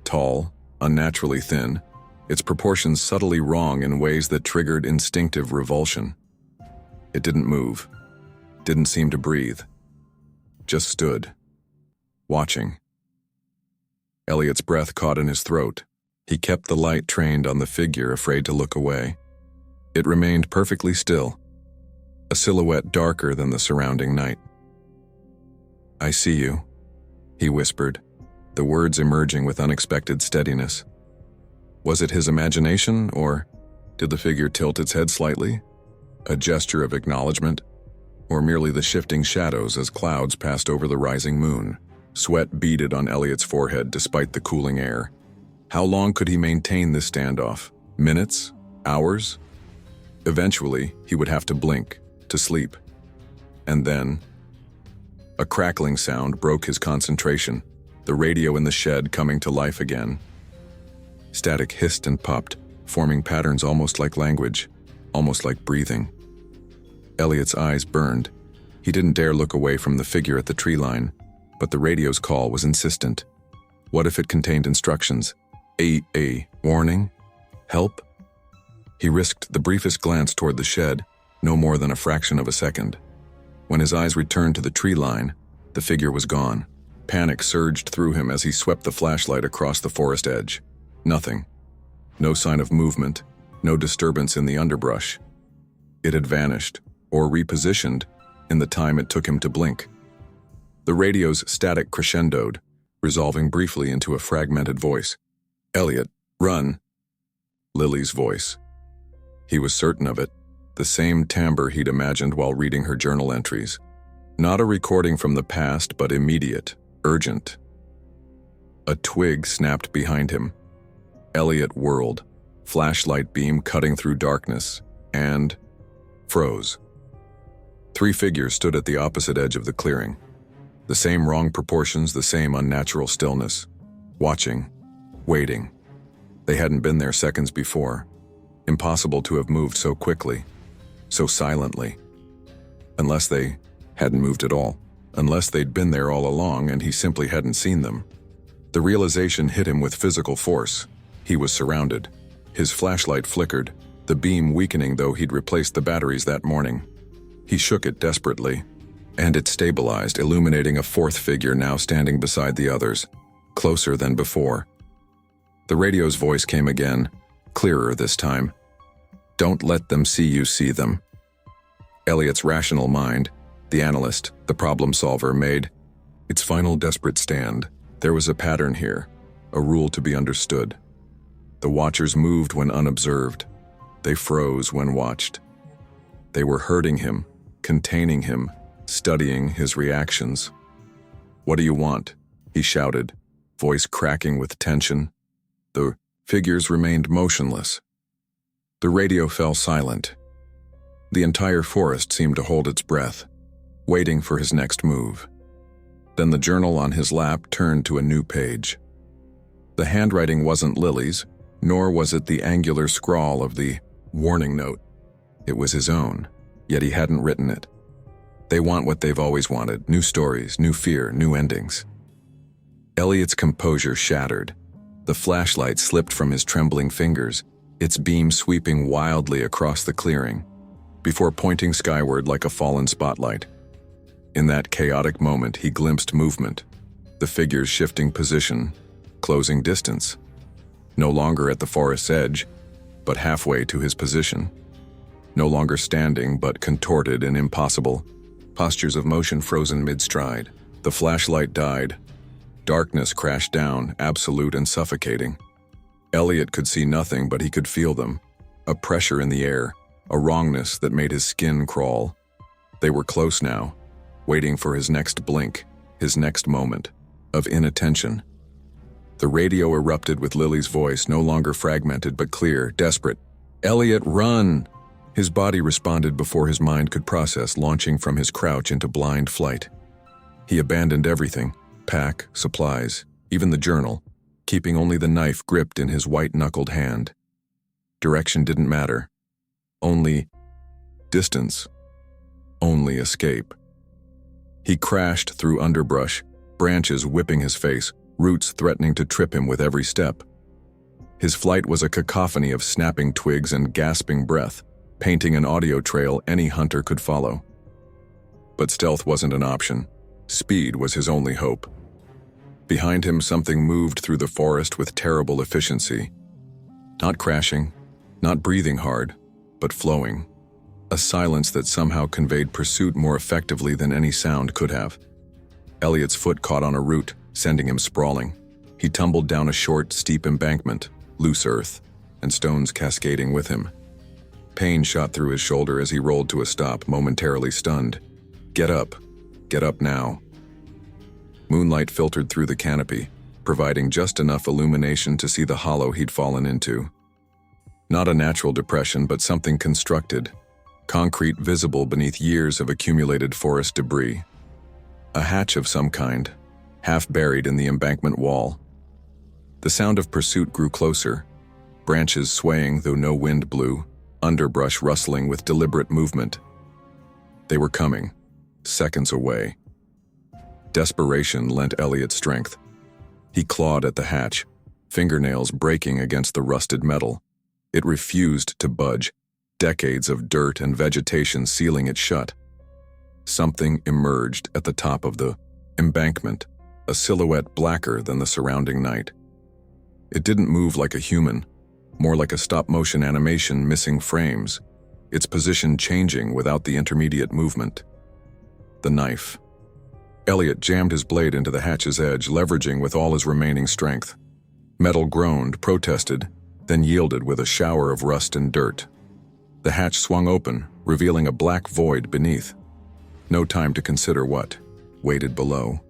Speaker 1: Tall, unnaturally thin, its proportions subtly wrong in ways that triggered instinctive revulsion. It didn't move, didn't seem to breathe, just stood, watching. Elliot's breath caught in his throat. He kept the light trained on the figure, afraid to look away. It remained perfectly still, a silhouette darker than the surrounding night. "I see you," he whispered, the words emerging with unexpected steadiness. Was it his imagination, or did the figure tilt its head slightly? A gesture of acknowledgement? Or merely the shifting shadows as clouds passed over the rising moon? Sweat beaded on Elliot's forehead despite the cooling air. How long could he maintain this standoff? Minutes? Hours? Eventually, he would have to blink, to sleep. And then, a crackling sound broke his concentration, the radio in the shed coming to life again. Static hissed and popped, forming patterns almost like language, almost like breathing. Elliot's eyes burned. He didn't dare look away from the figure at the tree line, but the radio's call was insistent. What if it contained instructions? A warning? Help? He risked the briefest glance toward the shed, no more than a fraction of a second. When his eyes returned to the tree line, the figure was gone. Panic surged through him as he swept the flashlight across the forest edge. Nothing. No sign of movement, no disturbance in the underbrush. It had vanished, or repositioned, in the time it took him to blink. The radio's static crescendoed, resolving briefly into a fragmented voice. "Elliot, run." Lily's voice. He was certain of it, the same timbre he'd imagined while reading her journal entries. Not a recording from the past, but immediate, urgent. A twig snapped behind him. Elliot whirled, flashlight beam cutting through darkness, and froze. 3 figures stood at the opposite edge of the clearing. The same wrong proportions, the same unnatural stillness. Watching, waiting. They hadn't been there seconds before. Impossible to have moved so quickly, so silently. Unless they hadn't moved at all. Unless they'd been there all along and he simply hadn't seen them. The realization hit him with physical force. He was surrounded. His flashlight flickered, the beam weakening though he'd replaced the batteries that morning. He shook it desperately, and it stabilized, illuminating a 4th figure now standing beside the others, closer than before. The radio's voice came again, clearer this time. "Don't let them see you see them." Elliot's rational mind, the analyst, the problem solver, made its final desperate stand. There was a pattern here, a rule to be understood. The watchers moved when unobserved. They froze when watched. They were hurting him, containing him, studying his reactions. "What do you want?" he shouted, voice cracking with tension. The figures remained motionless. The radio fell silent. The entire forest seemed to hold its breath, waiting for his next move. Then the journal on his lap turned to a new page. The handwriting wasn't Lily's, nor was it the angular scrawl of the warning note. It was his own, yet he hadn't written it. They want what they've always wanted, new stories, new fear, new endings. Elliot's composure shattered. The flashlight slipped from his trembling fingers, its beam sweeping wildly across the clearing, before pointing skyward like a fallen spotlight. In that chaotic moment, he glimpsed movement, the figures shifting position, closing distance. No longer at the forest's edge, but halfway to his position. No longer standing, but contorted and impossible. Postures of motion frozen mid-stride. The flashlight died. Darkness crashed down, absolute and suffocating. Elliot could see nothing, but he could feel them. A pressure in the air, a wrongness that made his skin crawl. They were close now, waiting for his next blink, his next moment of inattention. The radio erupted with Lily's voice, no longer fragmented but clear, desperate. "Elliot, run!" His body responded before his mind could process, launching from his crouch into blind flight. He abandoned everything, pack, supplies, even the journal, keeping only the knife gripped in his white-knuckled hand. Direction didn't matter. Only distance. Only escape. He crashed through underbrush, branches whipping his face, roots threatening to trip him with every step. His flight was a cacophony of snapping twigs and gasping breath, painting an audio trail any hunter could follow. But stealth wasn't an option. Speed was his only hope. Behind him, something moved through the forest with terrible efficiency. Not crashing, not breathing hard, but flowing. A silence that somehow conveyed pursuit more effectively than any sound could have. Elliot's foot caught on a root, sending him sprawling. He tumbled down a short, steep embankment, loose earth, and stones cascading with him. Pain shot through his shoulder as he rolled to a stop, momentarily stunned. Get up now. Moonlight filtered through the canopy, providing just enough illumination to see the hollow he'd fallen into. Not a natural depression, but something constructed, concrete visible beneath years of accumulated forest debris. A hatch of some kind, half buried in the embankment wall. The sound of pursuit grew closer, branches swaying though no wind blew, underbrush rustling with deliberate movement. They were coming. seconds away. Desperation lent Elliot strength. He clawed at the hatch, fingernails breaking against the rusted metal. It refused to budge, decades of dirt and vegetation sealing it shut. Something emerged at the top of the embankment, a silhouette blacker than the surrounding night. It didn't move like a human, more like a stop-motion animation missing frames, its position changing without the intermediate movement. The knife. Elliot jammed his blade into the hatch's edge, leveraging with all his remaining strength. Metal groaned, protested, then yielded with a shower of rust and dirt. The hatch swung open, revealing a black void beneath. No time to consider what waited below.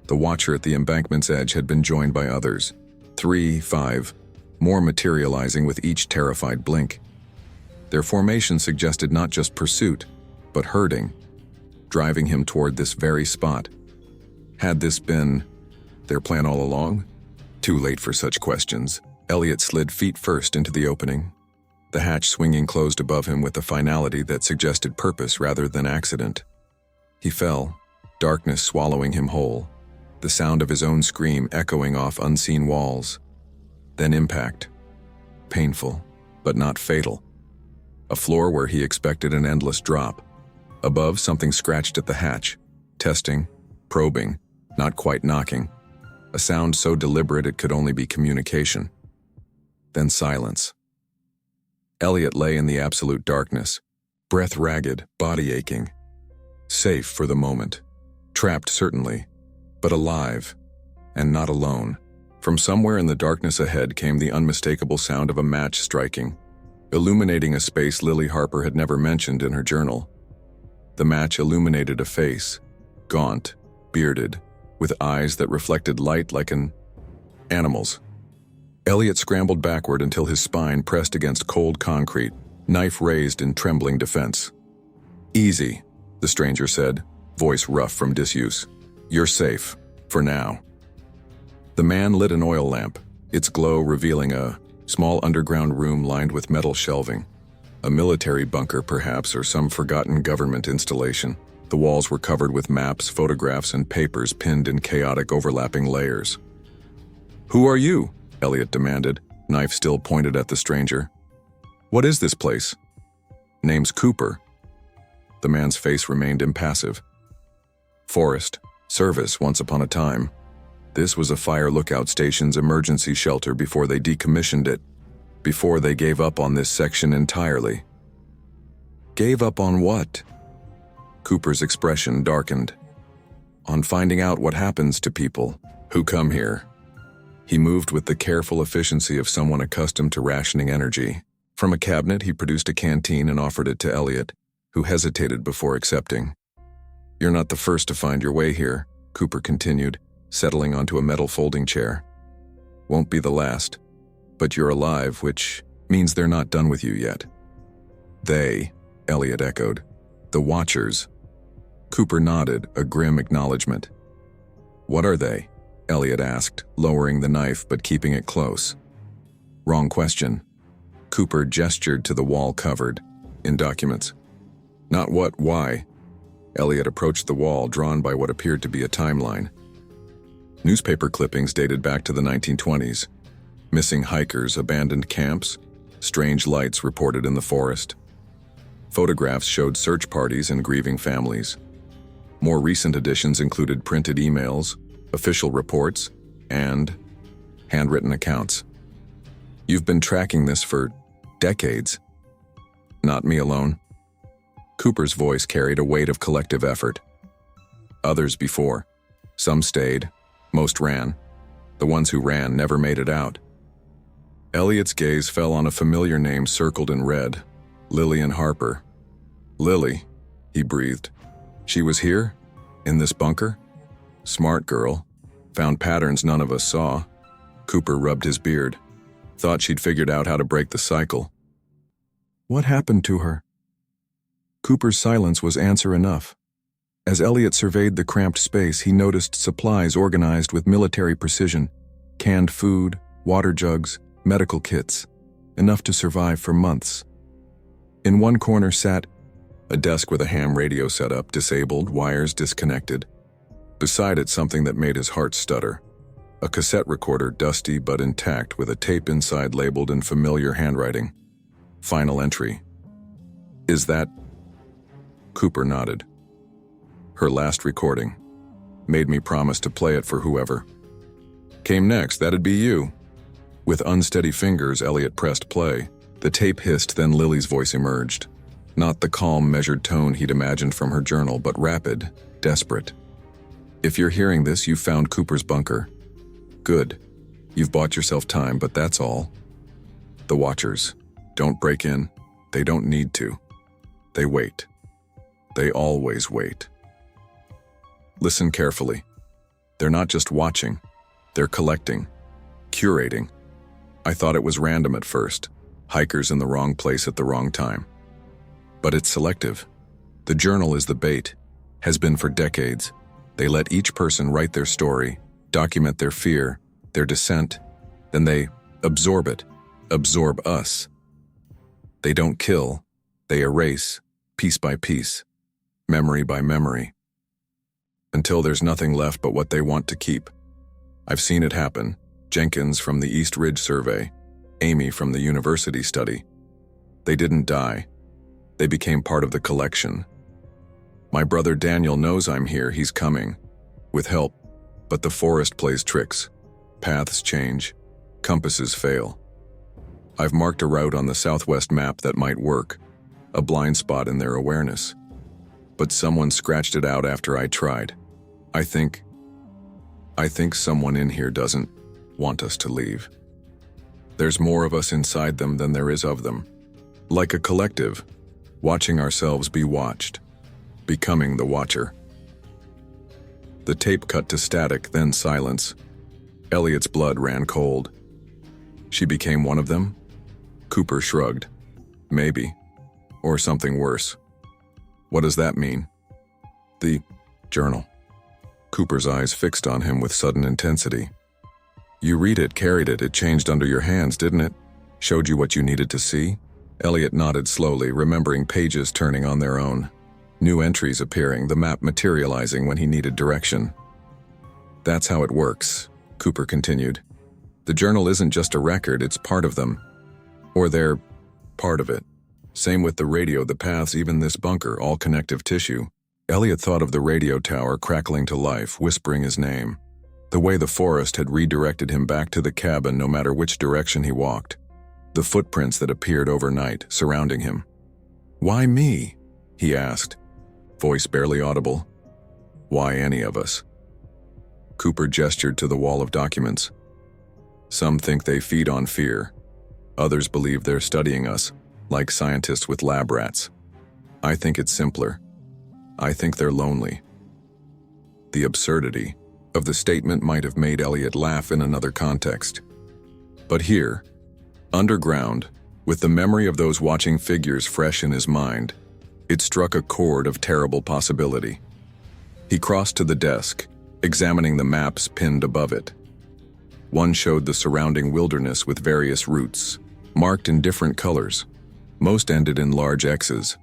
Speaker 1: The watcher at the embankment's edge had been joined by others. 3, 5, more materializing with each terrified blink. Their formation suggested not just pursuit, but herding, driving him toward this very spot. Had this been their plan all along? Too late for such questions. Elliot slid feet first into the opening, the hatch swinging closed above him with a finality that suggested purpose rather than accident. He fell, darkness swallowing him whole, the sound of his own scream echoing off unseen walls. Then impact. Painful, but not fatal. A floor where he expected an endless drop. Above, something scratched at the hatch, testing, probing, not quite knocking. A sound so deliberate it could only be communication. Then silence. Elliot lay in the absolute darkness, breath ragged, body aching. Safe for the moment. Trapped certainly, but alive, and not alone. From somewhere in the darkness ahead came the unmistakable sound of a match striking, illuminating a space Lily Harper had never mentioned in her journal. The match illuminated a face, gaunt, bearded, with eyes that reflected light like an animal's. Elliot scrambled backward until his spine pressed against cold concrete, knife raised in trembling defense. "Easy," the stranger said, voice rough from disuse. "You're safe, for now." The man lit an oil lamp, its glow revealing a small underground room lined with metal shelving. A military bunker perhaps, or some forgotten government installation. The walls were covered with maps, photographs, and papers pinned in chaotic overlapping layers. "Who are you?" Elliot demanded, knife still pointed at the stranger. "What is this place?" "Name's Cooper." The man's face remained impassive. "Forest, service once upon a time. This was a fire lookout station's emergency shelter before they decommissioned it, before they gave up on this section entirely." "Gave up on what?" Cooper's expression darkened. "On finding out what happens to people who come here." He moved with the careful efficiency of someone accustomed to rationing energy. From a cabinet, he produced a canteen and offered it to Elliot, who hesitated before accepting. "You're not the first to find your way here," Cooper continued, settling onto a metal folding chair. "Won't be the last. But you're alive, which means they're not done with you yet." "They," Elliot echoed. "The Watchers." Cooper nodded, a grim acknowledgement. "What are they?" Elliot asked, lowering the knife but keeping it close. "Wrong question." Cooper gestured to the wall covered in documents. "Not what, why?" Elliot approached the wall, drawn by what appeared to be a timeline. Newspaper clippings dated back to the 1920s. Missing hikers, abandoned camps, strange lights reported in the forest. Photographs showed search parties and grieving families. More recent editions included printed emails, official reports, and handwritten accounts. "You've been tracking this for decades." "Not me alone." Cooper's voice carried a weight of collective effort. "Others before. Some stayed, most ran. The ones who ran never made it out." Elliot's gaze fell on a familiar name circled in red, Lillian Harper. "Lily," he breathed. "She was here? In this bunker? Smart girl. Found patterns none of us saw." Cooper rubbed his beard. "Thought she'd figured out how to break the cycle." "What happened to her?" Cooper's silence was answer enough. As Elliot surveyed the cramped space, he noticed supplies organized with military precision. Canned food, water jugs, medical kits. Enough to survive for months. In one corner sat A desk with a ham radio set up, disabled, wires disconnected. Beside it, something that made his heart stutter. A cassette recorder, dusty but intact, with a tape inside labeled in familiar handwriting. Final entry. Is that... Cooper nodded. Her last recording. Made me promise to play it for whoever. Came next, that'd be you. With unsteady fingers, Elliot pressed play. The tape hissed, then Lily's voice emerged. Not the calm, measured tone he'd imagined from her journal, but rapid, desperate. If you're hearing this, you've found Cooper's bunker. Good. You've bought yourself time, but that's all. The Watchers. Don't break in. They don't need to. They wait. They always wait. Listen carefully. They're not just watching. They're collecting. Curating. I thought it was random at first. Hikers in the wrong place at the wrong time. But it's selective. The journal is the bait. Has been for decades. They let each person write their story, document their fear, their descent, then they absorb it, absorb us. They don't kill, they erase, piece by piece, memory by memory, until there's nothing left but what they want to keep. I've seen it happen. Jenkins from the East Ridge Survey, Amy from the university study. They didn't die. They became part of the collection. My brother Daniel knows I'm here, he's coming. With help. But the forest plays tricks. Paths change. Compasses fail. I've marked a route on the southwest map that might work. A blind spot in their awareness. But someone scratched it out after I tried. I think someone in here doesn't want us to leave. There's more of us inside them than there is of them. Like a collective, watching ourselves be watched. Becoming the watcher. The tape cut to static, then silence. Elliot's blood ran cold. She became one of them? Cooper shrugged. Maybe. Or something worse. What does that mean? The journal. Cooper's eyes fixed on him with sudden intensity. You read it, carried it, it changed under your hands, didn't it? Showed you what you needed to see? Elliot nodded slowly, remembering pages turning on their own. New entries appearing, the map materializing when he needed direction. That's how it works, Cooper continued. The journal isn't just a record, it's part of them. Or they're part of it. Same with the radio, the paths, even this bunker, all connective tissue. Elliot thought of the radio tower crackling to life, whispering his name. The way the forest had redirected him back to the cabin no matter which direction he walked. The footprints that appeared overnight, surrounding him. Why me? He asked, voice barely audible. Why any of us? Cooper gestured to the wall of documents. Some think they feed on fear. Others believe they're studying us, like scientists with lab rats. I think it's simpler. I think they're lonely. The absurdity of the statement might have made Elliot laugh in another context. But here, underground, with the memory of those watching figures fresh in his mind, it struck a chord of terrible possibility. He crossed to the desk, examining the maps pinned above it. One showed the surrounding wilderness with various routes, marked in different colors. Most ended in large X's.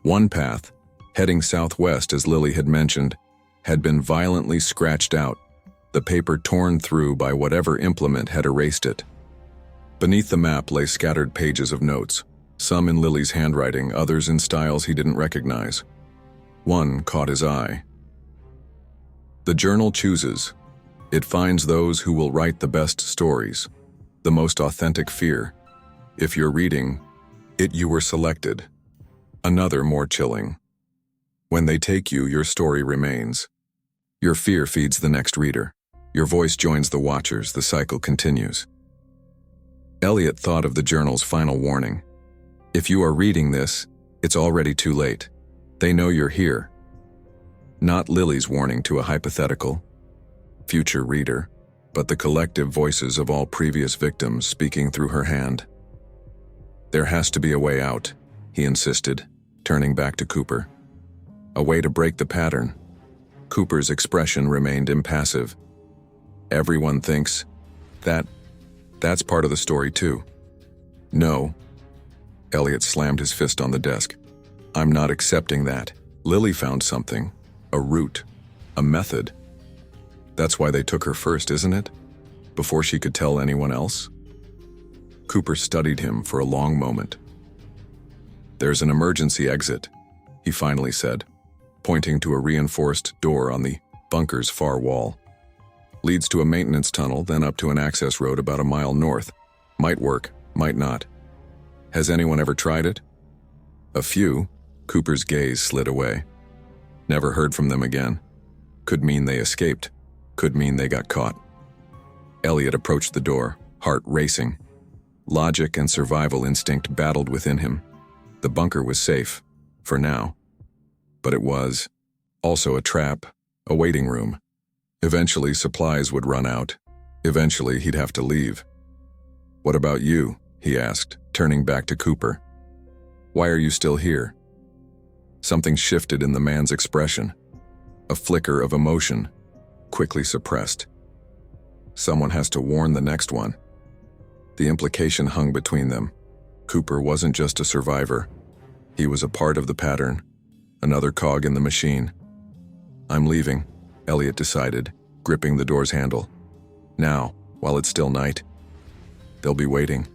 Speaker 1: One path, heading southwest as Lily had mentioned, had been violently scratched out, the paper torn through by whatever implement had erased it. Beneath the map lay scattered pages of notes, some in Lily's handwriting, others in styles he didn't recognize. One caught his eye. The journal chooses. It finds those who will write the best stories, the most authentic fear. If you're reading it, you were selected. Another more chilling. When they take you, your story remains. Your fear feeds the next reader. Your voice joins the watchers, the cycle continues. Elliot thought of the journal's final warning. If you are reading this, it's already too late. They know you're here. Not Lily's warning to a hypothetical future reader, but the collective voices of all previous victims speaking through her hand. There has to be a way out, he insisted, turning back to Cooper. A way to break the pattern. Cooper's expression remained impassive. Everyone thinks that's part of the story too. No. Elliot slammed his fist on the desk. I'm not accepting that. Lily found something. A route. A method. That's why they took her first, isn't it? Before she could tell anyone else? Cooper studied him for a long moment. There's an emergency exit, he finally said, pointing to a reinforced door on the bunker's far wall. Leads to a maintenance tunnel, then up to an access road about a mile north. Might work, might not. Has anyone ever tried it? A few. Cooper's gaze slid away. Never heard from them again. Could mean they escaped. Could mean they got caught. Elliot approached the door, heart racing. Logic and survival instinct battled within him. The bunker was safe, for now. But it was also a trap, a waiting room. Eventually, supplies would run out. Eventually, he'd have to leave. "What about you?" he asked, turning back to Cooper. "Why are you still here?" Something shifted in the man's expression. A flicker of emotion, quickly suppressed. Someone has to warn the next one. The implication hung between them. Cooper wasn't just a survivor. He was a part of the pattern, another cog in the machine. "I'm leaving," Elliot decided, gripping the door's handle. "Now, while it's still night. They'll be waiting.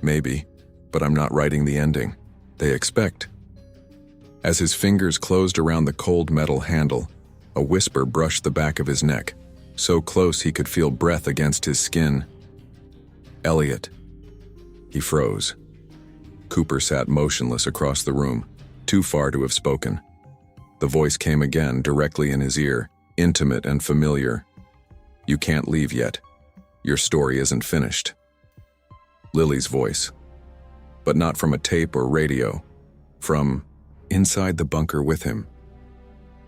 Speaker 1: Maybe, but I'm not writing the ending they expect." As his fingers closed around the cold metal handle, a whisper brushed the back of his neck, so close he could feel breath against his skin. "Elliot." He froze. Cooper sat motionless across the room, too far to have spoken. The voice came again, directly in his ear, intimate and familiar. "You can't leave yet. Your story isn't finished." Lily's voice. But not from a tape or radio. From inside the bunker with him.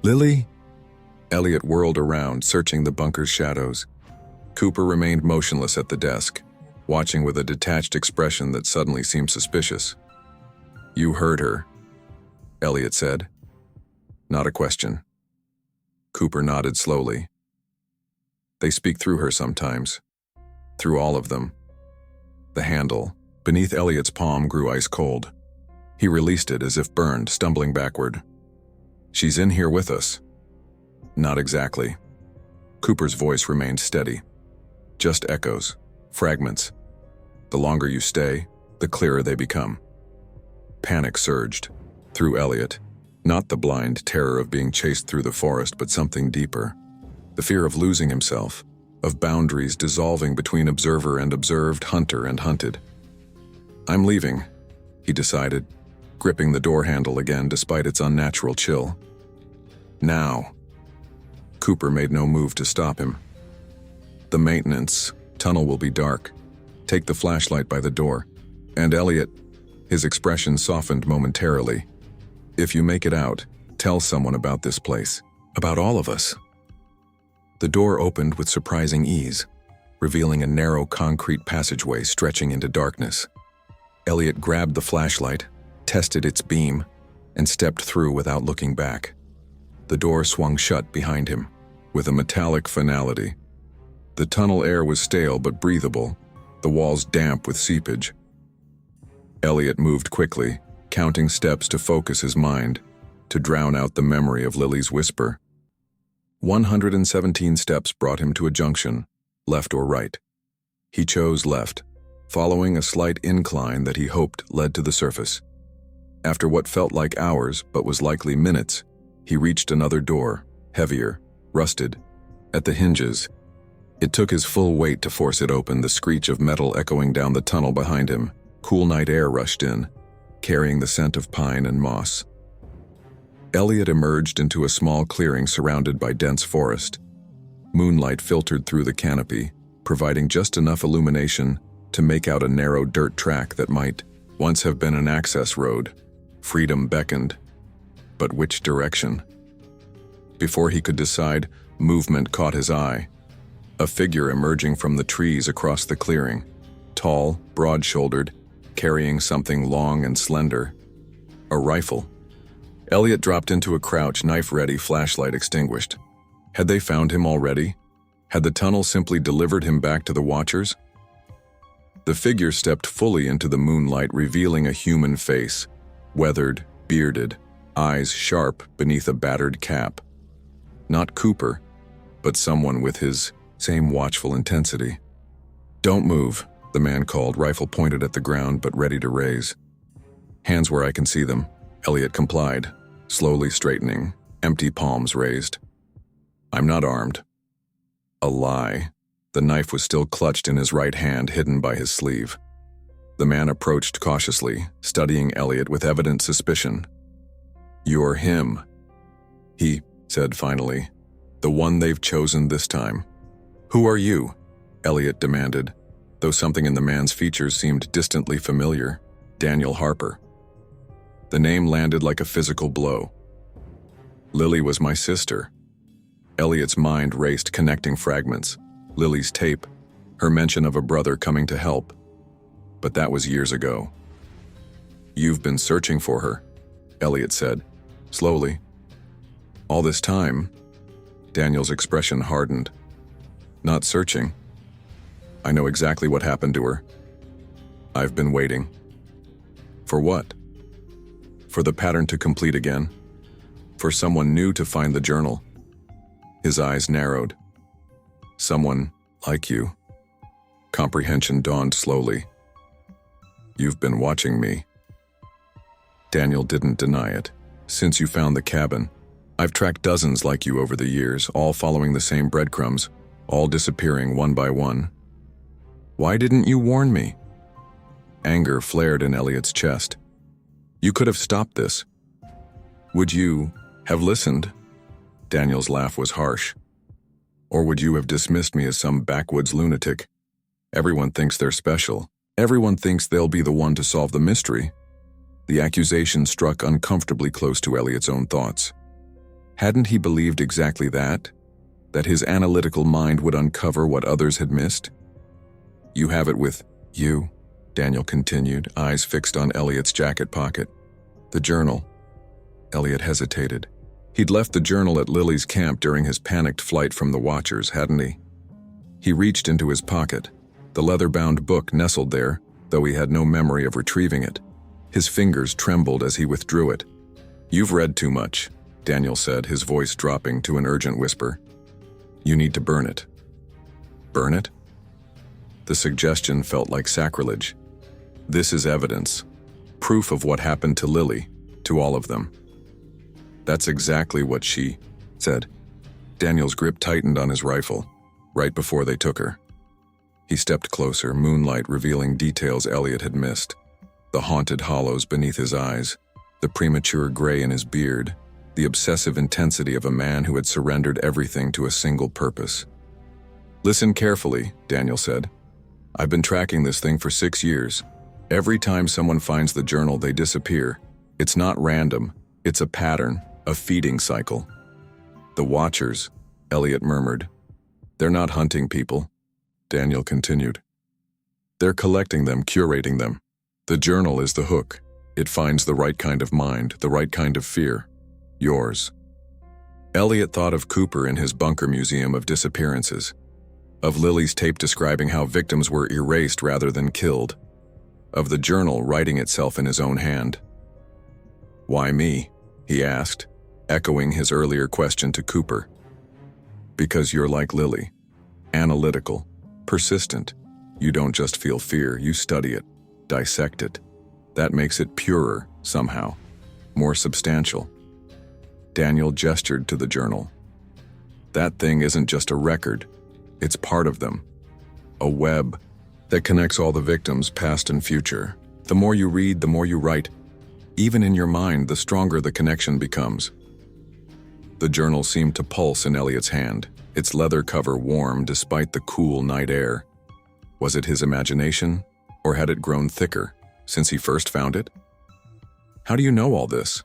Speaker 1: "Lily?" Elliot whirled around, searching the bunker's shadows. Cooper remained motionless at the desk, watching with a detached expression that suddenly seemed suspicious. "You heard her," Elliot said. Not a question. Cooper nodded slowly. "They speak through her sometimes. Through all of them." The handle, beneath Elliot's palm, grew ice cold. He released it as if burned, stumbling backward. "She's in here with us." "Not exactly." Cooper's voice remained steady. "Just echoes, fragments. The longer you stay, the clearer they become." Panic surged through Elliot. Not the blind terror of being chased through the forest, but something deeper. The fear of losing himself, of boundaries dissolving between observer and observed, hunter and hunted. "I'm leaving," he decided, gripping the door handle again despite its unnatural chill. "Now." Cooper made no move to stop him. "The maintenance tunnel will be dark. Take the flashlight by the door. And Elliot," his expression softened momentarily, "if you make it out, tell someone about this place. About all of us." The door opened with surprising ease, revealing a narrow concrete passageway stretching into darkness. Elliot grabbed the flashlight, tested its beam, and stepped through without looking back. The door swung shut behind him, with a metallic finality. The tunnel air was stale but breathable, the walls damp with seepage. Elliot moved quickly, counting steps to focus his mind, to drown out the memory of Lily's whisper. 117 steps brought him to a junction, left or right. He chose left, following a slight incline that he hoped led to the surface. After what felt like hours, but was likely minutes, he reached another door, heavier, rusted, at the hinges. It took his full weight to force it open, the screech of metal echoing down the tunnel behind him. Cool night air rushed in, carrying the scent of pine and moss. Elliot emerged into a small clearing surrounded by dense forest. Moonlight filtered through the canopy, providing just enough illumination to make out a narrow dirt track that might once have been an access road. Freedom beckoned. But which direction? Before he could decide, movement caught his eye. A figure emerging from the trees across the clearing, tall, broad-shouldered, carrying something long and slender. A rifle. Elliot dropped into a crouch, knife ready, flashlight extinguished. Had they found him already? Had the tunnel simply delivered him back to the Watchers? The figure stepped fully into the moonlight, revealing a human face, weathered, bearded, eyes sharp beneath a battered cap. Not Cooper, but someone with his same watchful intensity. "Don't move," the man called, rifle pointed at the ground but ready to raise. "Hands where I can see them," Elliot complied, slowly straightening, empty palms raised. "I'm not armed." A lie. The knife was still clutched in his right hand, hidden by his sleeve. The man approached cautiously, studying Elliot with evident suspicion. "You're him," he said finally. "The one they've chosen this time." "Who are you?" Elliot demanded, though something in the man's features seemed distantly familiar. "Daniel Harper." The name landed like a physical blow. Lily was my sister. Elliot's mind raced, connecting fragments. Lily's tape, her mention of a brother coming to help. But that was years ago. "You've been searching for her," Elliot said, slowly. "All this time?" Daniel's expression hardened. "Not searching. I know exactly what happened to her. I've been waiting." "For what?" "For the pattern to complete again. For someone new to find the journal." His eyes narrowed. "Someone like you." Comprehension dawned slowly. "You've been watching me." Daniel didn't deny it. "Since you found the cabin, I've tracked dozens like you over the years, all following the same breadcrumbs, all disappearing one by one." "Why didn't you warn me?" Anger flared in Elliot's chest. "You could have stopped this." "Would you have listened?" Daniel's laugh was harsh. "Or would you have dismissed me as some backwoods lunatic? Everyone thinks they're special. Everyone thinks they'll be the one to solve the mystery." The accusation struck uncomfortably close to Elliot's own thoughts. Hadn't he believed exactly that? That his analytical mind would uncover what others had missed? "You have it with you," Daniel continued, eyes fixed on Elliot's jacket pocket. "The journal." Elliot hesitated. He'd left the journal at Lily's camp during his panicked flight from the Watchers, hadn't he? He reached into his pocket. The leather-bound book nestled there, though he had no memory of retrieving it. His fingers trembled as he withdrew it. "You've read too much," Daniel said, his voice dropping to an urgent whisper. "You need to burn it." "Burn it?" The suggestion felt like sacrilege. "This is evidence. Proof of what happened to Lily, to all of them." "That's exactly what she said." Daniel's grip tightened on his rifle, right before they took her. He stepped closer, moonlight revealing details Elliot had missed. The haunted hollows beneath his eyes, the premature gray in his beard, the obsessive intensity of a man who had surrendered everything to a single purpose. "Listen carefully," Daniel said. "I've been tracking this thing for 6 years. Every time someone finds the journal, they disappear. It's not random. It's a pattern, a feeding cycle." "The Watchers," Elliot murmured. "They're not hunting people," Daniel continued. "They're collecting them, curating them. The journal is the hook. It finds the right kind of mind, the right kind of fear. Yours." Elliot thought of Cooper in his bunker museum of disappearances, of Lily's tape describing how victims were erased rather than killed, of the journal writing itself in his own hand. "Why me?" he asked, echoing his earlier question to Cooper. "Because you're like Lily, analytical, persistent. You don't just feel fear, you study it, dissect it. That makes it purer, somehow, more substantial." Daniel gestured to the journal. "That thing isn't just a record, it's part of them. A web that connects all the victims, past and future. The more you read, the more you write. Even in your mind, the stronger the connection becomes." The journal seemed to pulse in Elliot's hand, its leather cover warm despite the cool night air. Was it his imagination, or had it grown thicker since he first found it? "How do you know all this?"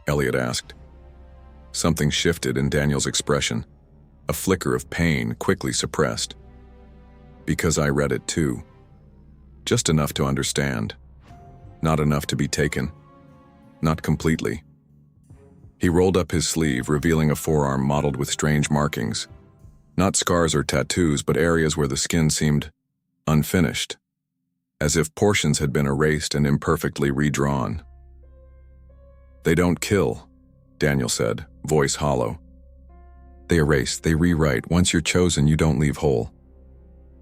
Speaker 1: Elliot asked. Something shifted in Daniel's expression, a flicker of pain quickly suppressed. "Because I read it too. Just enough to understand. Not enough to be taken. Not completely." He rolled up his sleeve, revealing a forearm mottled with strange markings. Not scars or tattoos, but areas where the skin seemed unfinished, as if portions had been erased and imperfectly redrawn. They don't kill, Daniel said, voice hollow. They erase, they rewrite. Once you're chosen, you don't leave whole.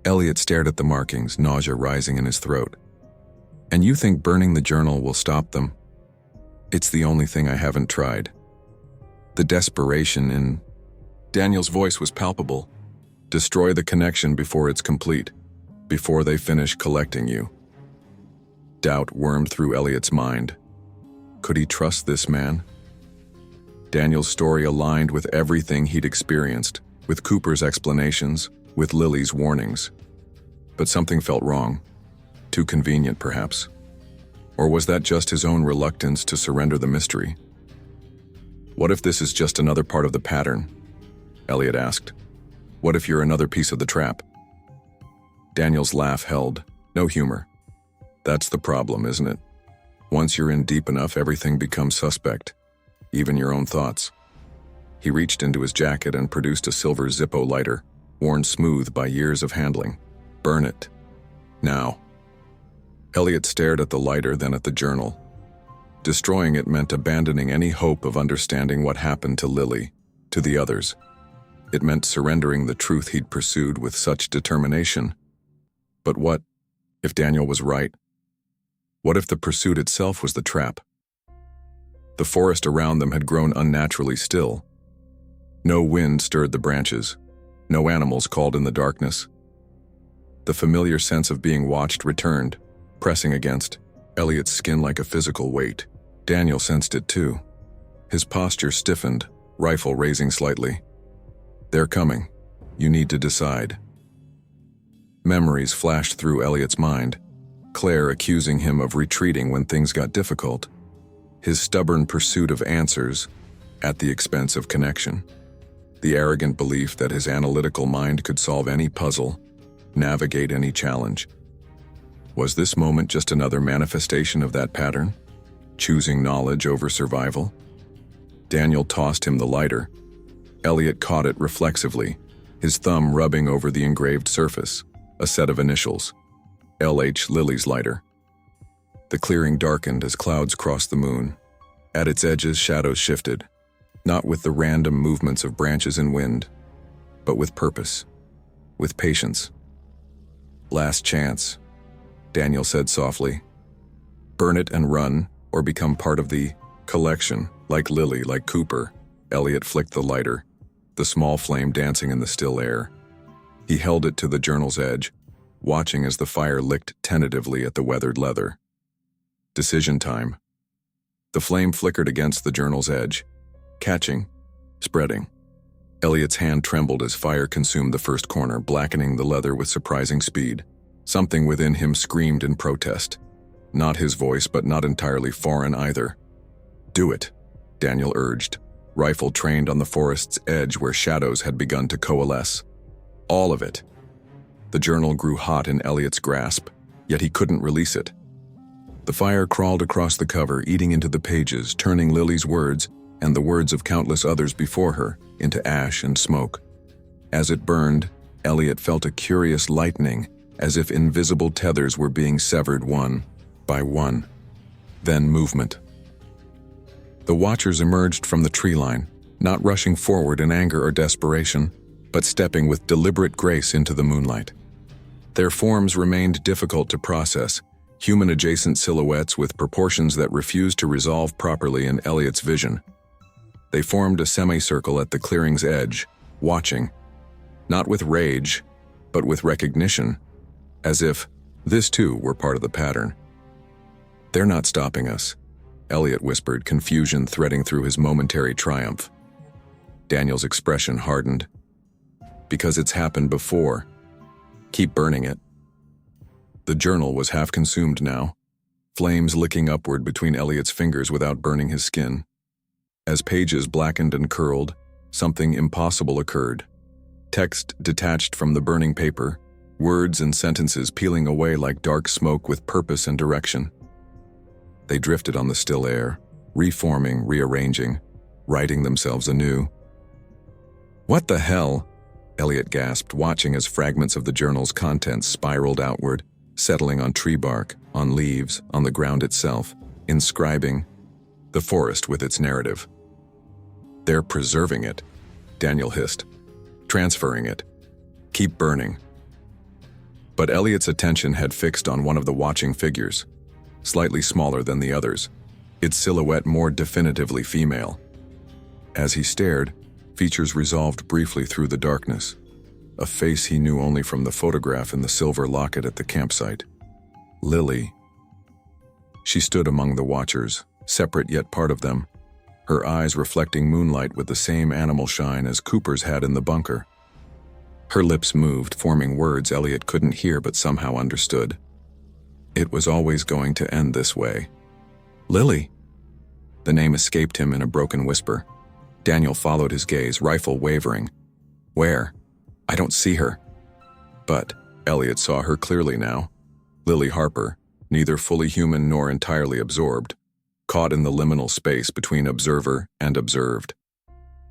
Speaker 1: Elliot stared at the markings, nausea rising in his throat. And you think burning the journal will stop them? It's the only thing I haven't tried. The desperation in Daniel's voice was palpable. Destroy the connection before it's complete, before they finish collecting you. Doubt wormed through Elliot's mind. Could he trust this man? Daniel's story aligned with everything he'd experienced, with Cooper's explanations, with Lily's warnings. But something felt wrong. Too convenient, perhaps. Or was that just his own reluctance to surrender the mystery? What if this is just another part of the pattern? Elliot asked. What if you're another piece of the trap? Daniel's laugh held, no humor. That's the problem, isn't it? Once you're in deep enough, everything becomes suspect, even your own thoughts. He reached into his jacket and produced a silver Zippo lighter, worn smooth by years of handling. Burn it. Now. Elliot stared at the lighter, then at the journal. Destroying it meant abandoning any hope of understanding what happened to Lily, to the others. It meant surrendering the truth he'd pursued with such determination. But what if Daniel was right? What if the pursuit itself was the trap? The forest around them had grown unnaturally still. No wind stirred the branches. No animals called in the darkness. The familiar sense of being watched returned, pressing against Elliot's skin like a physical weight. Daniel sensed it too. His posture stiffened, rifle raising slightly. They're coming. You need to decide. Memories flashed through Elliot's mind. Claire accusing him of retreating when things got difficult. His stubborn pursuit of answers at the expense of connection. The arrogant belief that his analytical mind could solve any puzzle, navigate any challenge. Was this moment just another manifestation of that pattern? Choosing knowledge over survival? Daniel tossed him the lighter. Elliot caught it reflexively, his thumb rubbing over the engraved surface, a set of initials. L.H. Lily's lighter. The clearing darkened as clouds crossed the moon. At its edges, shadows shifted, not with the random movements of branches and wind, but with purpose, with patience. Last chance, Daniel said softly. Burn it and run, or become part of the collection, like Lily, like Cooper. Elliot flicked the lighter, the small flame dancing in the still air. He held it to the journal's edge, watching as the fire licked tentatively at the weathered leather. Decision time. The flame flickered against the journal's edge, catching, spreading. Elliot's hand trembled as fire consumed the first corner, blackening the leather with surprising speed. Something within him screamed in protest. Not his voice, but not entirely foreign either. Do it, Daniel urged, rifle trained on the forest's edge where shadows had begun to coalesce. All of it. The journal grew hot in Elliot's grasp, yet he couldn't release it. The fire crawled across the cover, eating into the pages, turning Lily's words, and the words of countless others before her, into ash and smoke. As it burned, Elliot felt a curious lightening, as if invisible tethers were being severed one by one. Then movement. The watchers emerged from the tree line, not rushing forward in anger or desperation, but stepping with deliberate grace into the moonlight. Their forms remained difficult to process, human-adjacent silhouettes with proportions that refused to resolve properly in Elliot's vision. They formed a semicircle at the clearing's edge, watching, not with rage, but with recognition, as if this too were part of the pattern. They're not stopping us, Elliot whispered, confusion threading through his momentary triumph. Daniel's expression hardened. Because it's happened before. Keep burning it. The journal was half consumed now, flames licking upward between Elliot's fingers without burning his skin. As pages blackened and curled, something impossible occurred. Text detached from the burning paper, words and sentences peeling away like dark smoke with purpose and direction. They drifted on the still air, reforming, rearranging, writing themselves anew. What the hell? Elliot gasped, watching as fragments of the journal's contents spiraled outward, settling on tree bark, on leaves, on the ground itself, inscribing. the forest with its narrative. "They're preserving it," Daniel hissed. "Transferring it. Keep burning." But Elliot's attention had fixed on one of the watching figures, slightly smaller than the others, its silhouette more definitively female. As he stared, features resolved briefly through the darkness, a face he knew only from the photograph in the silver locket at the campsite. Lily. She stood among the watchers, separate yet part of them, her eyes reflecting moonlight with the same animal shine as Cooper's had in the bunker. Her lips moved, forming words Elliot couldn't hear but somehow understood. It was always going to end this way. "Lily!" The name escaped him in a broken whisper. Daniel followed his gaze, rifle wavering. "Where? I don't see her." But Elliot saw her clearly now. Lily Harper, neither fully human nor entirely absorbed, caught in the liminal space between observer and observed.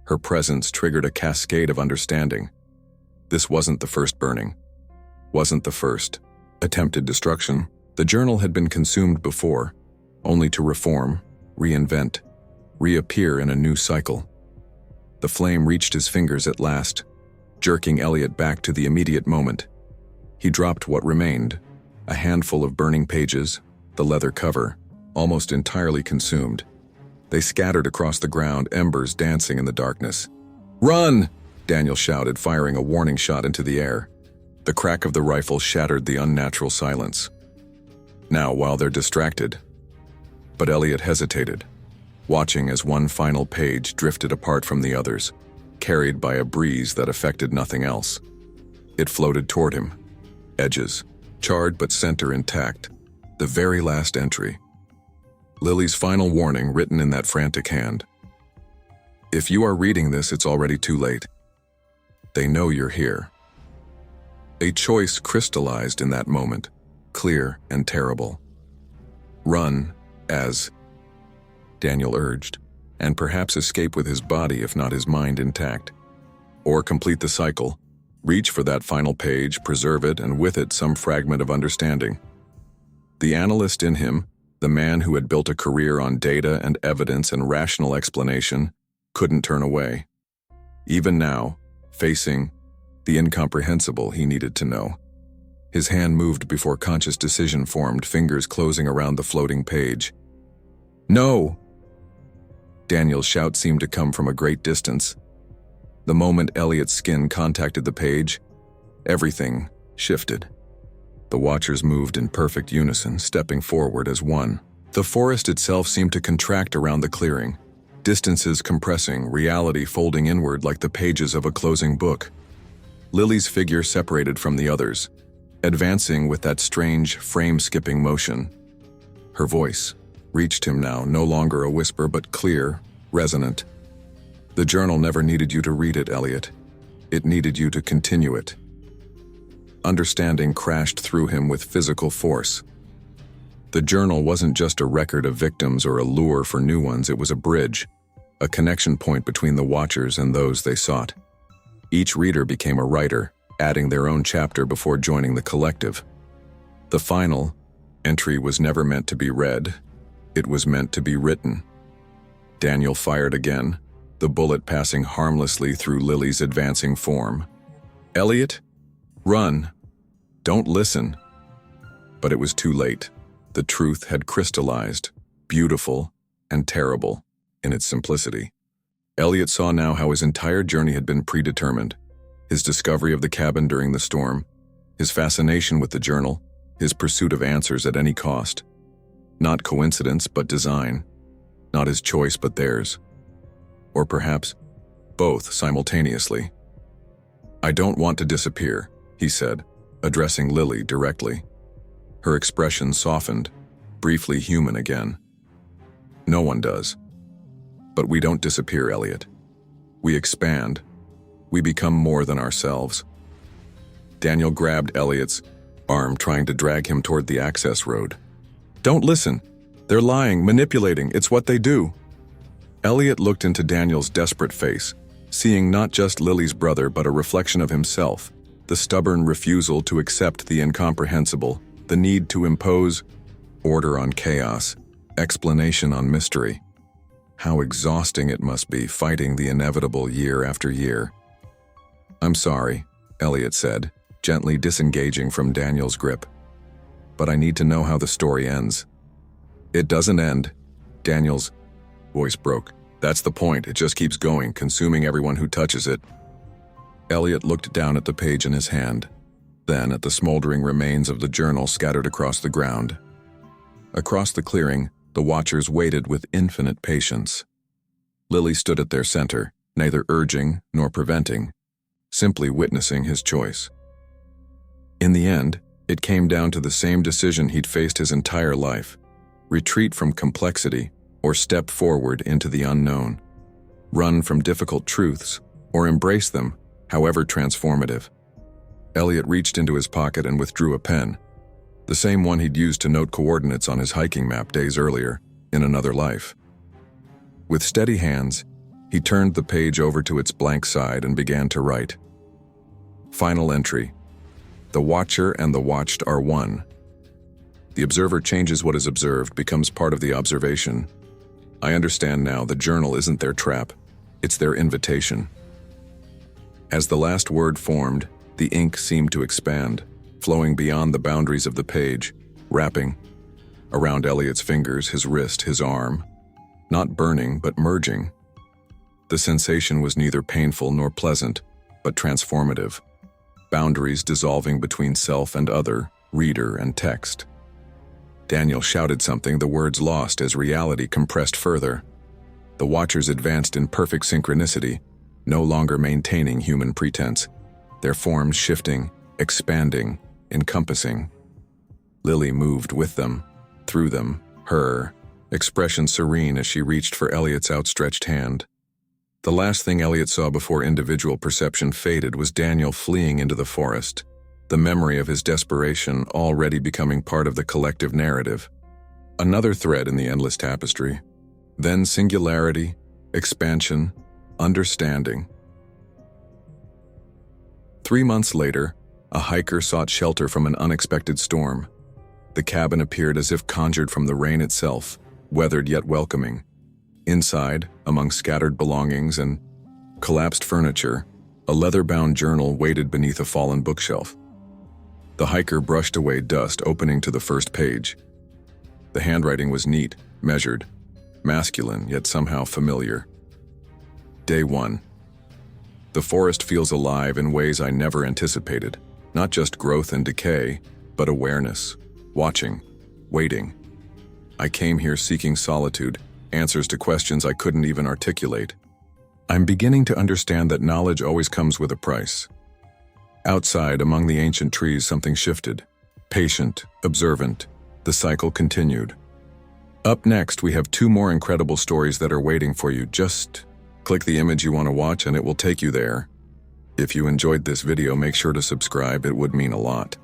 Speaker 1: Her presence triggered a cascade of understanding. This wasn't the first burning. Wasn't the first attempted destruction. The journal had been consumed before, only to reform, reinvent, reappear in a new cycle. The flame reached his fingers at last, jerking Elliot back to the immediate moment. He dropped what remained, a handful of burning pages, the leather cover, almost entirely consumed. They scattered across the ground, embers dancing in the darkness. "Run!" Daniel shouted, firing a warning shot into the air. The crack of the rifle shattered the unnatural silence. Now, while they're distracted. But Elliot hesitated, watching as one final page drifted apart from the others, carried by a breeze that affected nothing else. It floated toward him, edges, charred but center intact, the very last entry. Lily's final warning written in that frantic hand. "If you are reading this, it's already too late. They know you're here." A choice crystallized in that moment, clear and terrible. Run, as Daniel urged, and perhaps escape with his body if not his mind intact. Or complete the cycle, reach for that final page, preserve it, and with it some fragment of understanding. The analyst in him, the man who had built a career on data and evidence and rational explanation, couldn't turn away. Even now, facing the incomprehensible, he needed to know. His hand moved before conscious decision formed, fingers closing around the floating page. "No!" Daniel's shout seemed to come from a great distance. The moment Elliot's skin contacted the page, everything shifted. The watchers moved in perfect unison, stepping forward as one. The forest itself seemed to contract around the clearing, distances compressing, reality folding inward like the pages of a closing book. Lily's figure separated from the others, advancing with that strange, frame-skipping motion. Her voice reached him now, no longer a whisper but clear, resonant. "The journal never needed you to read it, Elliot. It needed you to continue it." Understanding crashed through him with physical force. The journal wasn't just a record of victims or a lure for new ones, it was a bridge, a connection point between the watchers and those they sought. Each reader became a writer, adding their own chapter before joining the collective. The final entry was never meant to be read, it was meant to be written. Daniel fired again, the bullet passing harmlessly through Lily's advancing form. "Elliot, run! Don't listen!" But it was too late. The truth had crystallized, beautiful and terrible in its simplicity. Elliot saw now how his entire journey had been predetermined. His discovery of the cabin during the storm, his fascination with the journal, his pursuit of answers at any cost. Not coincidence, but design. Not his choice, but theirs. Or perhaps both simultaneously. "I don't want to disappear," he said, addressing Lily directly. Her expression softened, briefly human again. "No one does. But we don't disappear, Elliot. We expand. We become more than ourselves." Daniel grabbed Elliot's arm, trying to drag him toward the access road. "Don't listen. They're lying, manipulating. It's what they do." Elliot looked into Daniel's desperate face, seeing not just Lily's brother but a reflection of himself, the stubborn refusal to accept the incomprehensible, the need to impose order on chaos, explanation on mystery. How exhausting it must be fighting the inevitable year after year. "I'm sorry," Elliot said, gently disengaging from Daniel's grip. "But I need to know how the story ends." "It doesn't end." Daniel's voice broke. "That's the point. It just keeps going, consuming everyone who touches it." Elliot looked down at the page in his hand, then at the smoldering remains of the journal scattered across the ground. Across the clearing, the watchers waited with infinite patience. Lily stood at their center, neither urging nor preventing, simply witnessing his choice. In the end, it came down to the same decision he'd faced his entire life: retreat from complexity or step forward into the unknown. Run from difficult truths or embrace them, however transformative. Elliot reached into his pocket and withdrew a pen, the same one he'd used to note coordinates on his hiking map days earlier, in another life. With steady hands, he turned the page over to its blank side and began to write. Final entry. The watcher and the watched are one. The observer changes what is observed, becomes part of the observation. I understand now the journal isn't their trap, it's their invitation. As the last word formed, the ink seemed to expand, flowing beyond the boundaries of the page, wrapping around Elliot's fingers, his wrist, his arm, not burning but merging. The sensation was neither painful nor pleasant, but transformative. Boundaries dissolving between self and other, reader and text. Daniel shouted something, the words lost as reality compressed further. The watchers advanced in perfect synchronicity, no longer maintaining human pretense, their forms shifting, expanding, encompassing. Lily moved with them, through them, her expression serene as she reached for Elliot's outstretched hand. The last thing Elliot saw before individual perception faded was Daniel fleeing into the forest, the memory of his desperation already becoming part of the collective narrative. Another thread in the endless tapestry. Then singularity, expansion, understanding. 3 months later, a hiker sought shelter from an unexpected storm. The cabin appeared as if conjured from the rain itself, weathered yet welcoming. Inside, among scattered belongings and collapsed furniture, a leather-bound journal waited beneath a fallen bookshelf. The hiker brushed away dust, opening to the first page. The handwriting was neat, measured, masculine, yet somehow familiar. Day 1. The forest feels alive in ways I never anticipated. Not just growth and decay, but awareness, watching, waiting. I came here seeking solitude, answers to questions I couldn't even articulate. I'm beginning to understand that knowledge always comes with a price. Outside, among the ancient trees, something shifted. Patient, observant, the cycle continued. Up next, we have 2 more incredible stories that are waiting for you. Just click the image you want to watch and it will take you there. If you enjoyed this video, make sure to subscribe, it would mean a lot.